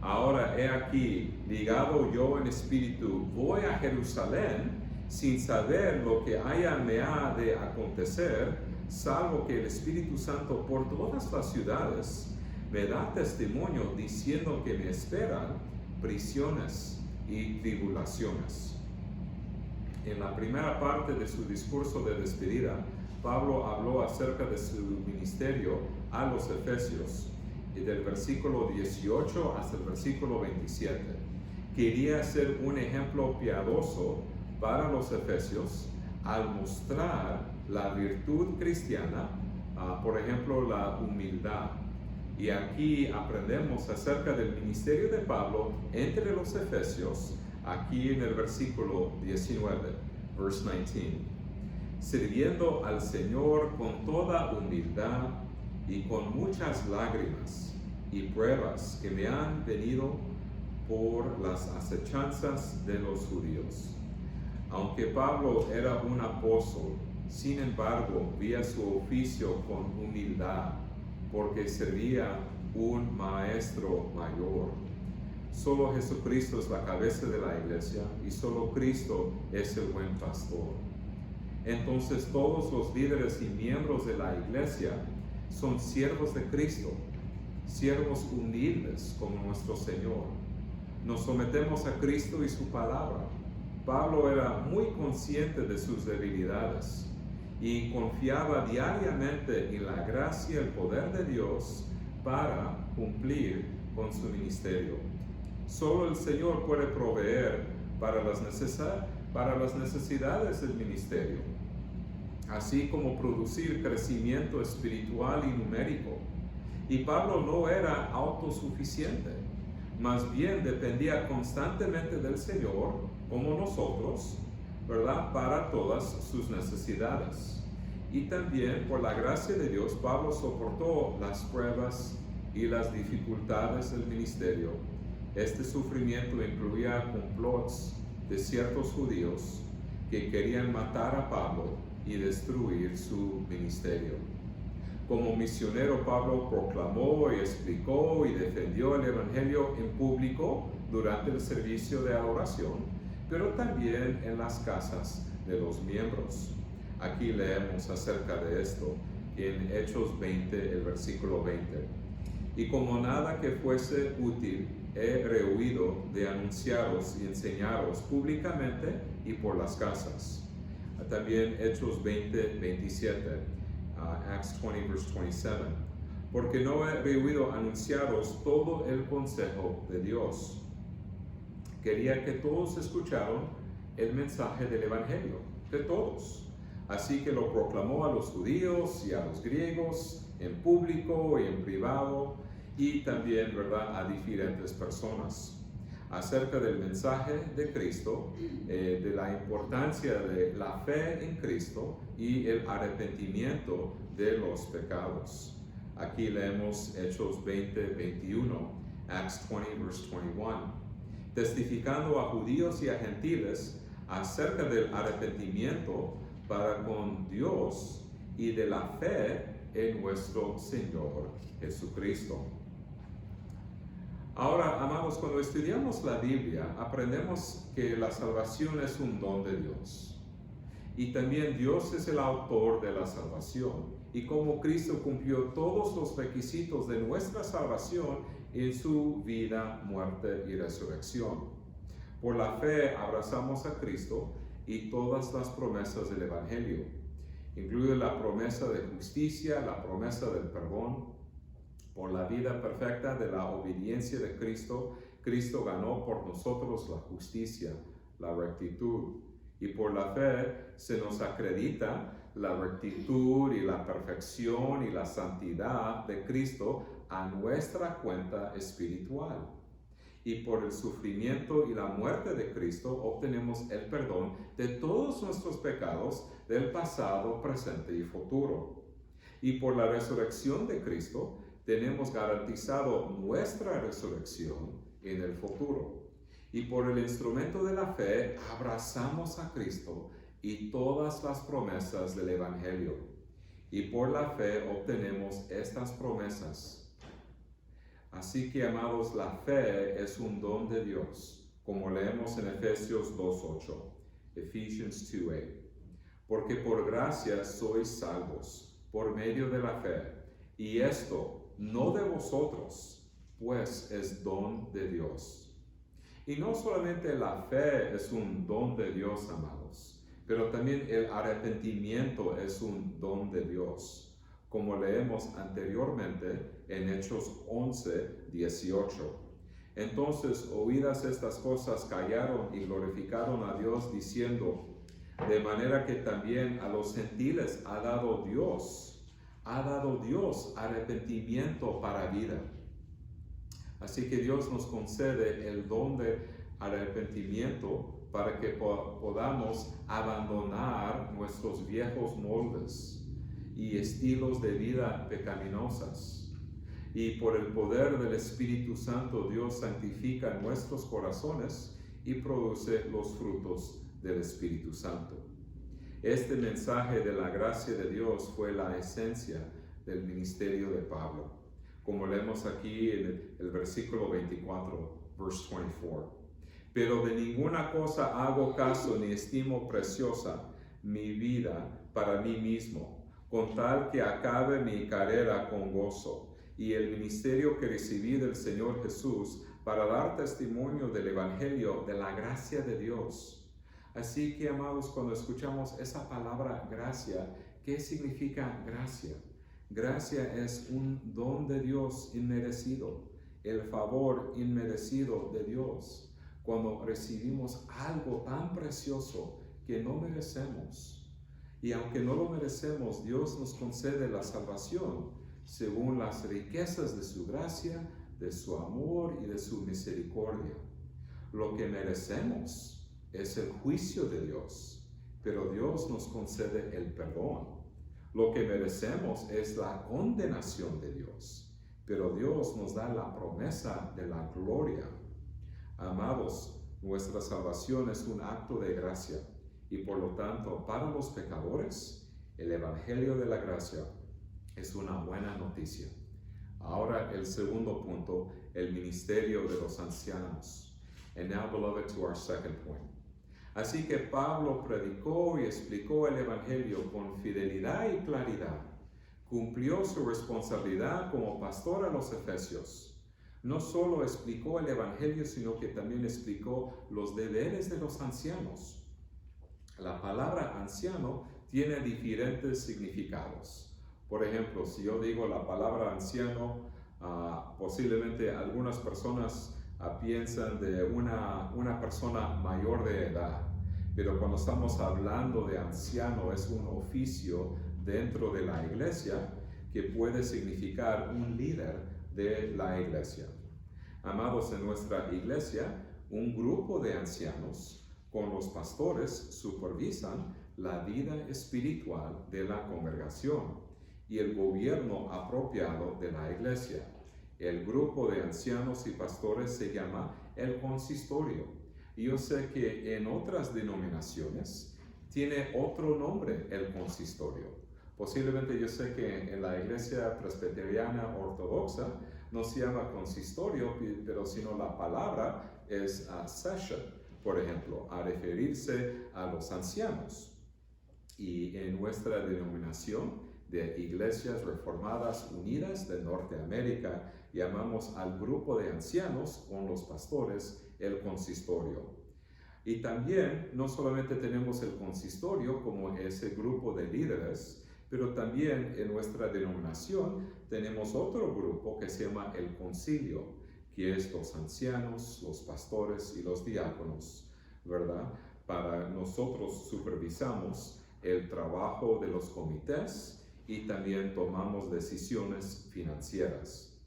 Ahora he aquí, ligado yo en espíritu, voy a Jerusalén sin saber lo que me ha de acontecer, salvo que el Espíritu Santo por todas las ciudades me da testimonio diciendo que me esperan prisiones y tribulaciones. En la primera parte de su discurso de despedida, Pablo habló acerca de su ministerio a los efesios, y del versículo 18 hasta el versículo 27. Quería ser un ejemplo piadoso para los efesios al mostrar la virtud cristiana, por ejemplo, la humildad. Y aquí aprendemos acerca del ministerio de Pablo entre los efesios, aquí en el versículo 19, verse 19. Sirviendo al Señor con toda humildad y con muchas lágrimas y pruebas que me han venido por las acechanzas de los judíos. Aunque Pablo era un apóstol, sin embargo, veía su oficio con humildad, porque servía un maestro mayor. Solo Jesucristo es la cabeza de la iglesia y solo Cristo es el buen pastor. Entonces todos los líderes y miembros de la iglesia son siervos de Cristo, siervos humildes como nuestro Señor. Nos sometemos a Cristo y su palabra. Pablo era muy consciente de sus debilidades y confiaba diariamente en la gracia y el poder de Dios para cumplir con su ministerio. Solo el Señor puede proveer para las necesidades del ministerio, así como producir crecimiento espiritual y numérico. Y Pablo no era autosuficiente, más bien dependía constantemente del Señor, como nosotros, ¿verdad?, para todas sus necesidades. Y también por la gracia de Dios, Pablo soportó las pruebas y las dificultades del ministerio. Este sufrimiento incluía complots de ciertos judíos que querían matar a Pablo y destruir su ministerio. Como misionero, Pablo proclamó y explicó y defendió el Evangelio en público durante el servicio de adoración, pero también en las casas de los miembros. Aquí leemos acerca de esto en Hechos 20, el versículo 20. Y como nada que fuese útil, he rehuido de anunciaros y enseñaros públicamente y por las casas. También Hechos 20, 27, Acts 20, verse 27. Porque no he rehuido anunciaros todo el consejo de Dios. Quería que todos escucharan el mensaje del Evangelio, de todos. Así que lo proclamó a los judíos y a los griegos, en público y en privado, y también, ¿verdad?, a diferentes personas. Acerca del mensaje de Cristo, de la importancia de la fe en Cristo y el arrepentimiento de los pecados. Aquí leemos Hechos 20, 21, Acts 20, verse 21. Testificando a judíos y a gentiles acerca del arrepentimiento para con Dios y de la fe en nuestro Señor Jesucristo. Ahora, amados, cuando estudiamos la Biblia, aprendemos que la salvación es un don de Dios. Y también Dios es el autor de la salvación. Y como Cristo cumplió todos los requisitos de nuestra salvación en su vida, muerte y resurrección. Por la fe abrazamos a Cristo y todas las promesas del Evangelio. Incluye la promesa de justicia, la promesa del perdón. Por la vida perfecta de la obediencia de Cristo, Cristo ganó por nosotros la justicia, la rectitud. Y por la fe se nos acredita la rectitud y la perfección y la santidad de Cristo a nuestra cuenta espiritual. Y por el sufrimiento y la muerte de Cristo obtenemos el perdón de todos nuestros pecados del pasado, presente y futuro. Y por la resurrección de Cristo tenemos garantizado nuestra resurrección en el futuro. Y por el instrumento de la fe abrazamos a Cristo y todas las promesas del Evangelio. Y por la fe obtenemos estas promesas. Así que, amados, la fe es un don de Dios, como leemos en Efesios 2:8, Ephesians 2:8. Porque por gracia sois salvos, por medio de la fe, y esto no de vosotros, pues es don de Dios. Y no solamente la fe es un don de Dios, amados, pero también el arrepentimiento es un don de Dios, como leemos anteriormente en Hechos 11:18. Entonces, oídas estas cosas, callaron y glorificaron a Dios, diciendo, de manera que también a los gentiles ha dado Dios arrepentimiento para vida. Así que Dios nos concede el don de arrepentimiento para que podamos abandonar nuestros viejos moldes y estilos de vida pecaminosas. Y por el poder del Espíritu Santo, Dios santifica nuestros corazones y produce los frutos del Espíritu Santo. Este mensaje de la gracia de Dios fue la esencia del ministerio de Pablo, como leemos aquí en el versículo 24, verse 24. Pero de ninguna cosa hago caso ni estimo preciosa mi vida para mí mismo, con tal que acabe mi carrera con gozo y el ministerio que recibí del Señor Jesús para dar testimonio del Evangelio de la gracia de Dios. Así que, amados, cuando escuchamos esa palabra gracia, ¿qué significa gracia? Gracia es un don de Dios inmerecido, el favor inmerecido de Dios, cuando recibimos algo tan precioso que no merecemos. Y aunque no lo merecemos, Dios nos concede la salvación según las riquezas de su gracia, de su amor y de su misericordia. Lo que merecemos es el juicio de Dios, pero Dios nos concede el perdón. Lo que merecemos es la condenación de Dios, pero Dios nos da la promesa de la gloria. Amados, nuestra salvación es un acto de gracia. Y por lo tanto, para los pecadores, el Evangelio de la gracia es una buena noticia. Ahora el segundo punto, el ministerio de los ancianos. And now, beloved, to our second point. Así que Pablo predicó y explicó el Evangelio con fidelidad y claridad. Cumplió su responsabilidad como pastor a los efesios. No solo explicó el Evangelio, sino que también explicó los deberes de los ancianos. La palabra anciano tiene diferentes significados. Por ejemplo, si yo digo la palabra anciano, posiblemente algunas personas piensan de una persona mayor de edad. Pero cuando estamos hablando de anciano, es un oficio dentro de la iglesia que puede significar un líder de la iglesia. Amados, en nuestra iglesia, un grupo de ancianos con los pastores supervisan la vida espiritual de la congregación y el gobierno apropiado de la iglesia. El grupo de ancianos y pastores se llama el consistorio. Y yo sé que en otras denominaciones tiene otro nombre el consistorio. Posiblemente yo sé que en la iglesia presbiteriana ortodoxa no se llama consistorio, pero sino la palabra es session, por ejemplo, a referirse a los ancianos. Y en nuestra denominación de Iglesias Reformadas Unidas de Norteamérica, llamamos al grupo de ancianos con los pastores el consistorio. Y también no solamente tenemos el consistorio como ese grupo de líderes, pero también en nuestra denominación tenemos otro grupo que se llama el concilio, que es los ancianos, los pastores y los diáconos, ¿verdad? Para nosotros supervisamos el trabajo de los comités y también tomamos decisiones financieras.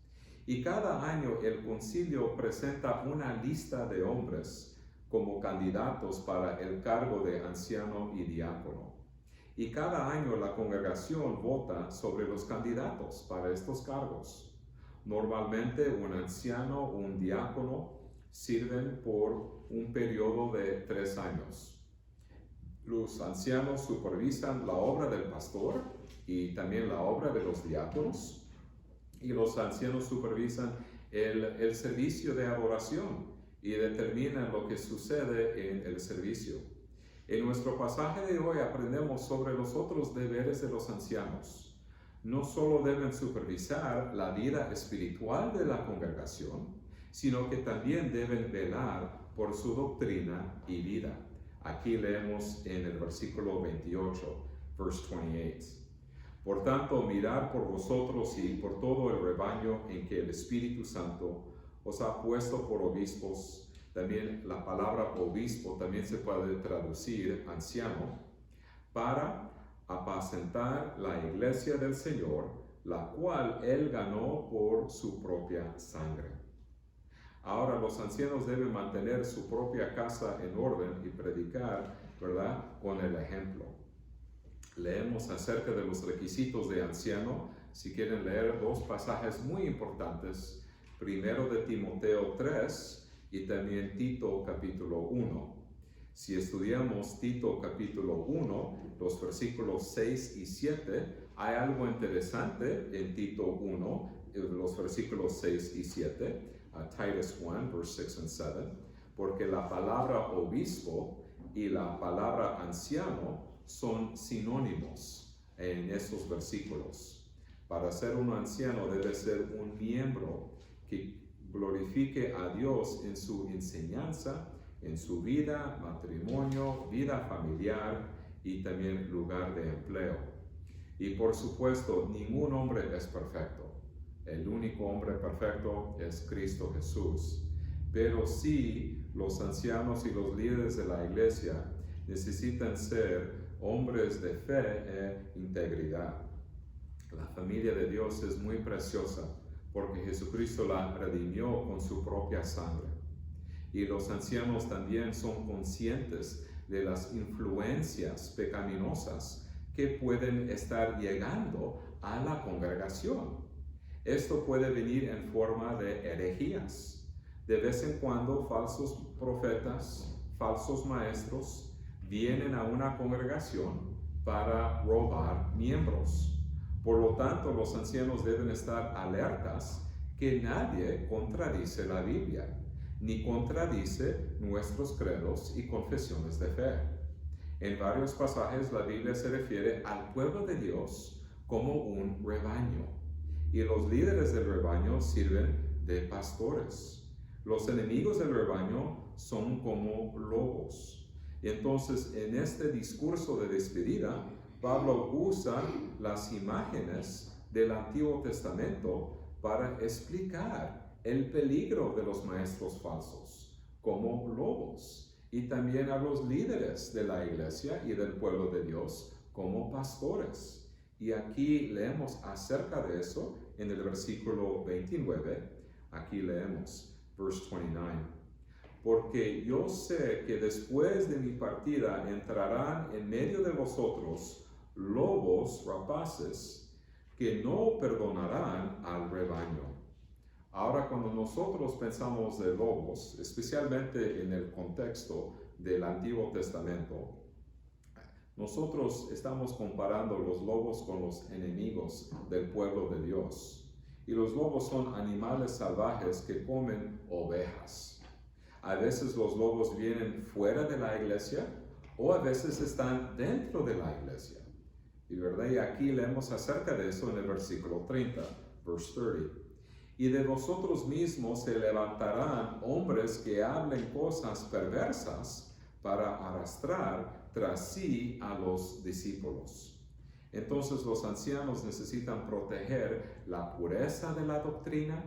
Y cada año el concilio presenta una lista de hombres como candidatos para el cargo de anciano y diácono. Y cada año la congregación vota sobre los candidatos para estos cargos. Normalmente un anciano o un diácono sirven por un periodo de 3 años. Los ancianos supervisan la obra del pastor y también la obra de los diáconos. Y los ancianos supervisan el servicio de adoración y determinan lo que sucede en el servicio. En nuestro pasaje de hoy aprendemos sobre los otros deberes de los ancianos. No solo deben supervisar la vida espiritual de la congregación, sino que también deben velar por su doctrina y vida. Aquí leemos en el versículo 28, verse 28. Por tanto, mirad por vosotros y por todo el rebaño en que el Espíritu Santo os ha puesto por obispos. También la palabra obispo también se puede traducir anciano, para apacentar la iglesia del Señor, la cual Él ganó por su propia sangre. Ahora los ancianos deben mantener su propia casa en orden y predicar, ¿verdad?, con el ejemplo. Leemos acerca de los requisitos de anciano. Si quieren leer 2 pasajes muy importantes, primero de Timoteo 3 y también Tito capítulo 1. Si estudiamos Tito capítulo 1, los versículos 6 y 7, hay algo interesante en Tito 1, los versículos 6 y 7, Titus 1, verse 6 and 7, porque la palabra obispo y la palabra anciano son sinónimos en estos versículos. Para ser un anciano debe ser un miembro que glorifique a Dios en su enseñanza, en su vida, matrimonio, vida familiar y también lugar de empleo. Y por supuesto, ningún hombre es perfecto. El único hombre perfecto es Cristo Jesús. Pero sí, los ancianos y los líderes de la iglesia necesitan ser hombres de fe e integridad. La familia de Dios es muy preciosa porque Jesucristo la redimió con su propia sangre. Y los ancianos también son conscientes de las influencias pecaminosas que pueden estar llegando a la congregación. Esto puede venir en forma de herejías. De vez en cuando falsos profetas, falsos maestros, vienen a una congregación para robar miembros. Por lo tanto, los ancianos deben estar alertas que nadie contradice la Biblia, ni contradice nuestros credos y confesiones de fe. En varios pasajes la Biblia se refiere al pueblo de Dios como un rebaño, y los líderes del rebaño sirven de pastores. Los enemigos del rebaño son como lobos. Entonces, en este discurso de despedida, Pablo usa las imágenes del Antiguo Testamento para explicar el peligro de los maestros falsos como lobos, y también a los líderes de la iglesia y del pueblo de Dios como pastores. Y aquí leemos acerca de eso en el versículo 29. Aquí leemos, verse 29. Porque yo sé que después de mi partida entrarán en medio de vosotros lobos rapaces que no perdonarán al rebaño. Ahora, cuando nosotros pensamos de lobos, especialmente en el contexto del Antiguo Testamento, nosotros estamos comparando los lobos con los enemigos del pueblo de Dios. Y los lobos son animales salvajes que comen ovejas. A veces los lobos vienen fuera de la iglesia o a veces están dentro de la iglesia. Y verdad, y aquí leemos acerca de eso en el versículo 30, verse 30. Y de vosotros mismos se levantarán hombres que hablen cosas perversas para arrastrar tras sí a los discípulos. Entonces los ancianos necesitan proteger la pureza de la doctrina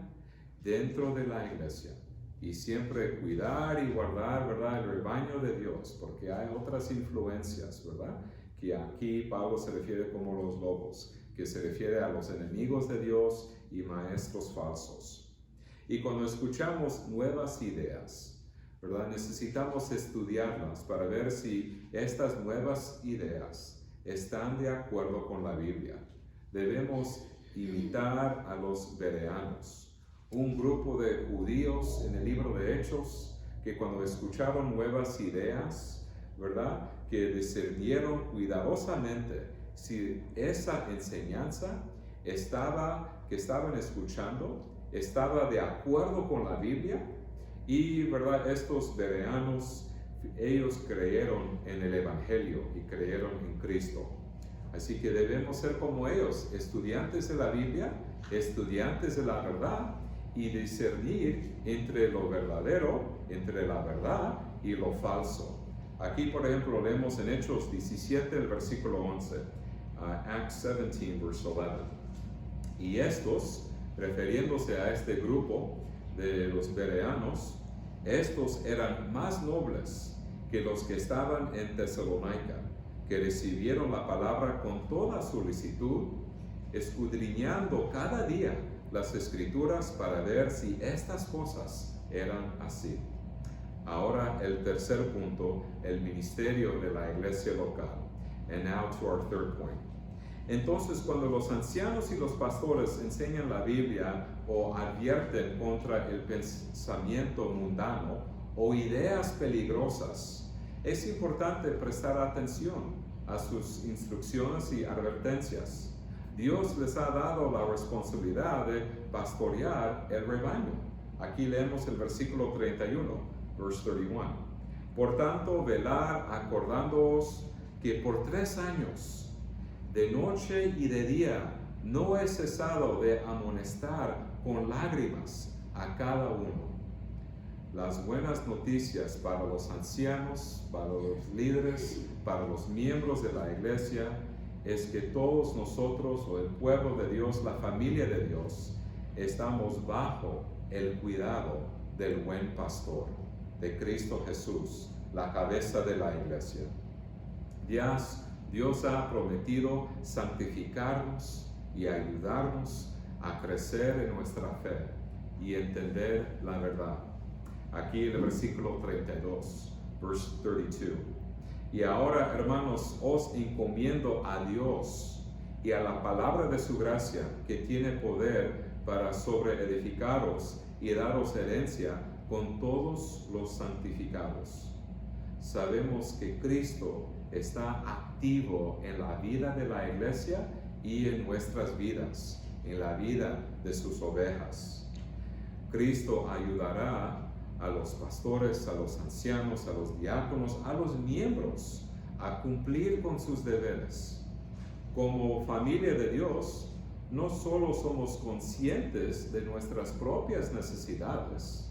dentro de la iglesia. Y siempre cuidar y guardar, ¿verdad?, el rebaño de Dios, porque hay otras influencias, ¿verdad?, que aquí Pablo se refiere como los lobos, que se refiere a los enemigos de Dios y maestros falsos. Y cuando escuchamos nuevas ideas, ¿verdad? Necesitamos estudiarlas para ver si estas nuevas ideas están de acuerdo con la Biblia. Debemos imitar a los bereanos, un grupo de judíos en el libro de Hechos que cuando escucharon nuevas ideas, ¿verdad? Que discernieron cuidadosamente si esa enseñanza que estaban escuchando estaba de acuerdo con la Biblia. Y, ¿verdad? Estos bereanos, ellos creyeron en el Evangelio y creyeron en Cristo. Así que debemos ser como ellos, estudiantes de la Biblia, estudiantes de la verdad y discernir entre lo verdadero, entre la verdad y lo falso. Aquí, por ejemplo, leemos en Hechos 17, el versículo 11, Acts 17, verse 11. Y estos, refiriéndose a este grupo de los bereanos, estos eran más nobles que los que estaban en Tesalónica, que recibieron la palabra con toda solicitud, escudriñando cada día las Escrituras para ver si estas cosas eran así. Ahora el tercer punto, el ministerio de la iglesia local. And now to our third point. Entonces, cuando los ancianos y los pastores enseñan la Biblia o advierten contra el pensamiento mundano o ideas peligrosas, es importante prestar atención a sus instrucciones y advertencias. Dios les ha dado la responsabilidad de pastorear el rebaño. Aquí leemos el versículo 31, verse 31. Por tanto, velar acordándoos que por 3 años, de noche y de día, no he cesado de amonestar con lágrimas a cada uno. Las buenas noticias para los ancianos, para los líderes, para los miembros de la iglesia, es que todos nosotros, o el pueblo de Dios, la familia de Dios, estamos bajo el cuidado del buen pastor, de Cristo Jesús, la cabeza de la iglesia. Dios ha prometido santificarnos y ayudarnos a crecer en nuestra fe y entender la verdad. Aquí en el versículo 32, verse 32. Y ahora, hermanos, os encomiendo a Dios y a la palabra de su gracia, que tiene poder para sobreedificaros y daros herencia con todos los santificados. Sabemos que Cristo está activo en la vida de la iglesia y en nuestras vidas, en la vida de sus ovejas. Cristo ayudará a los pastores, a los ancianos, a los diáconos, a los miembros a cumplir con sus deberes. Como familia de Dios, no solo somos conscientes de nuestras propias necesidades,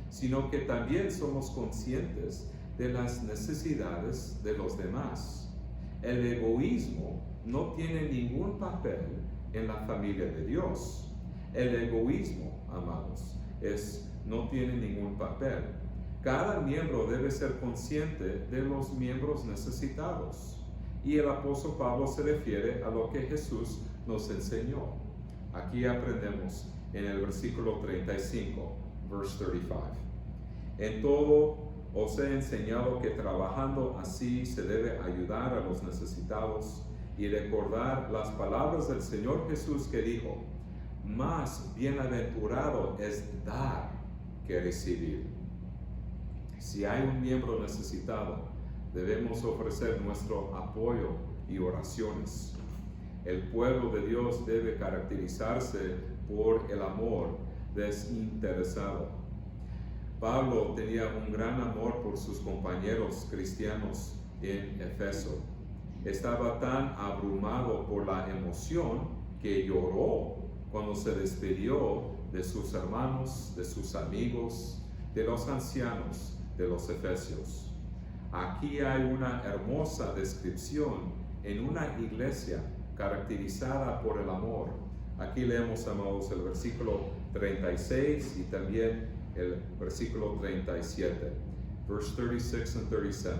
sino que también somos conscientes de las necesidades de los demás. El egoísmo no tiene ningún papel en la familia de Dios. El egoísmo, amados, no tiene ningún papel. Cada miembro debe ser consciente de los miembros necesitados. Y el apóstol Pablo se refiere a lo que Jesús nos enseñó. Aquí aprendemos en el versículo 35, verse 35. En todo os he enseñado que trabajando así se debe ayudar a los necesitados y recordar las palabras del Señor Jesús, que dijo: más bienaventurado es dar que recibir. Si hay un miembro necesitado, debemos ofrecer nuestro apoyo y oraciones. El pueblo de Dios debe caracterizarse por el amor desinteresado. Pablo tenía un gran amor por sus compañeros cristianos en Éfeso. Estaba tan abrumado por la emoción que lloró cuando se despidió de sus hermanos, de sus amigos, de los ancianos de los Efesios. Aquí hay una hermosa descripción en una iglesia caracterizada por el amor. Aquí leemos, amados, el versículo 36 y también el versículo 37, verse 36 and 37.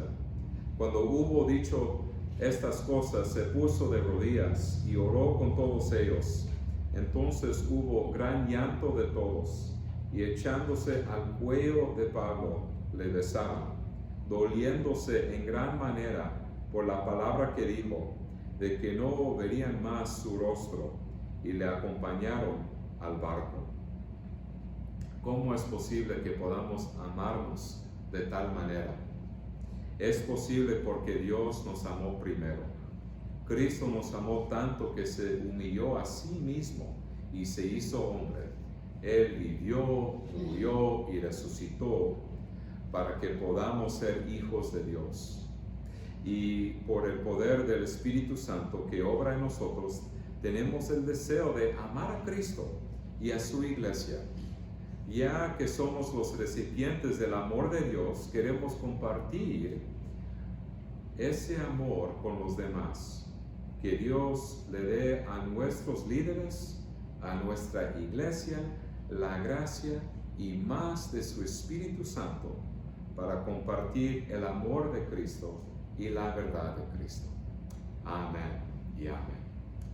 Cuando hubo dicho estas cosas, se puso de rodillas y oró con todos ellos. Entonces hubo gran llanto de todos, y echándose al cuello de Pablo, le besaron, doliéndose en gran manera por la palabra que dijo, de que no verían más su rostro, y le acompañaron al barco. ¿Cómo es posible que podamos amarnos de tal manera? Es posible porque Dios nos amó primero. Cristo nos amó tanto que se humilló a sí mismo y se hizo hombre. Él vivió, murió y resucitó para que podamos ser hijos de Dios. Y por el poder del Espíritu Santo que obra en nosotros, tenemos el deseo de amar a Cristo y a su iglesia. Ya que somos los recipientes del amor de Dios, queremos compartir ese amor con los demás. Que Dios le dé a nuestros líderes, a nuestra iglesia, la gracia y más de su Espíritu Santo para compartir el amor de Cristo y la verdad de Cristo. Amén y amén.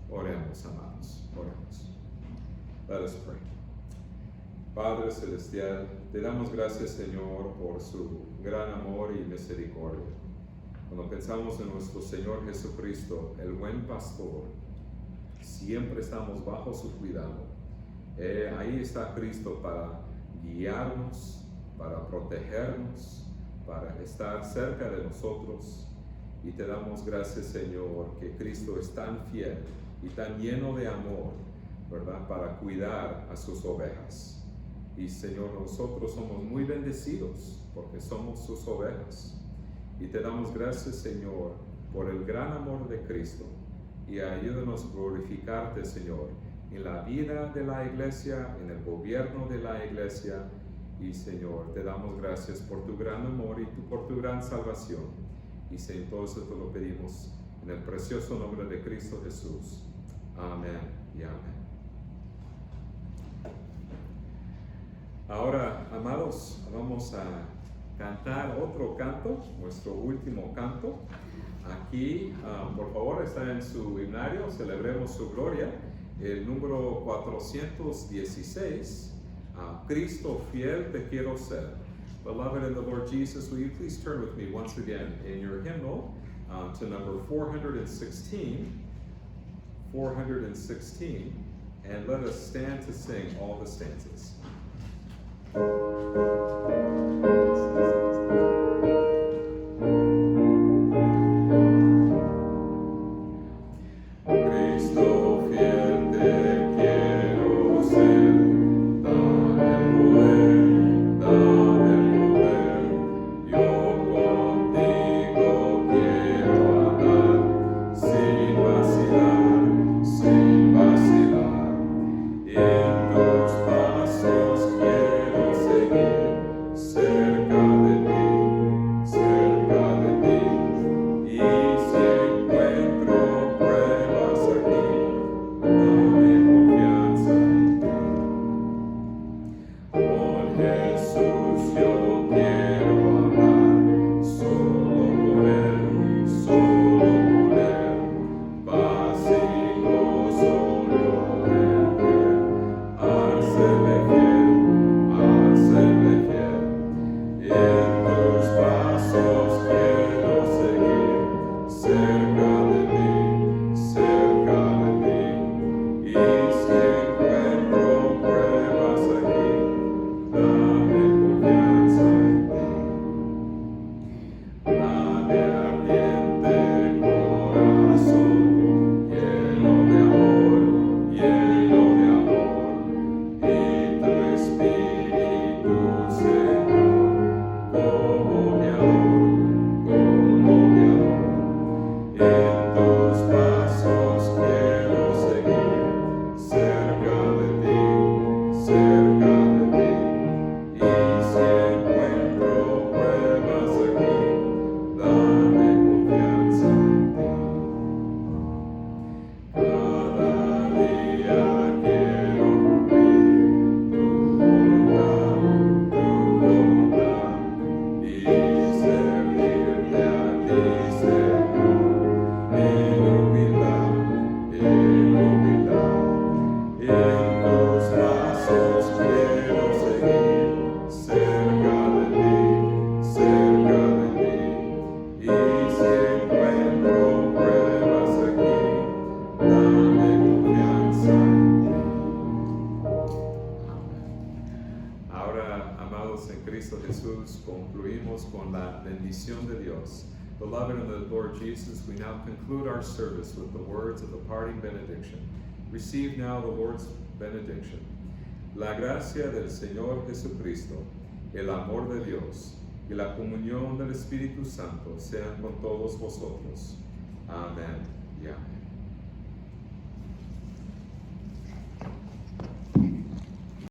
Oremos, amados, oremos. Let us pray. Padre Celestial, te damos gracias, Señor, por su gran amor y misericordia. Cuando pensamos en nuestro Señor Jesucristo, el buen pastor, siempre estamos bajo su cuidado. Ahí está Cristo para guiarnos, para protegernos, para estar cerca de nosotros. Y te damos gracias, Señor, que Cristo es tan fiel y tan lleno de amor, ¿verdad?, para cuidar a sus ovejas. Y, Señor, nosotros somos muy bendecidos porque somos sus ovejas. Y te damos gracias, Señor, por el gran amor de Cristo. Y ayúdanos a glorificarte, Señor, en la vida de la iglesia, en el gobierno de la iglesia. Y, Señor, te damos gracias por tu gran amor y por tu gran salvación. Y, Señor, todo eso te lo pedimos en el precioso nombre de Cristo Jesús. Amén y amén. Ahora, amados, vamos a cantar otro canto, nuestro último canto. Aquí, por favor, está en su himnario, Celebremos su Gloria, el número 416, Cristo fiel te quiero ser. Beloved in the Lord Jesus, will you please turn with me once again in your hymnal to number 416, and let us stand to sing all the stanzas. Cerca de Dios. Beloved in the Lord Jesus, we now conclude our service with the words of the parting benediction. Receive now the Lord's benediction. La gracia del Señor Jesucristo, el amor de Dios y la comunión del Espíritu Santo sean con todos vosotros. Amén y amén.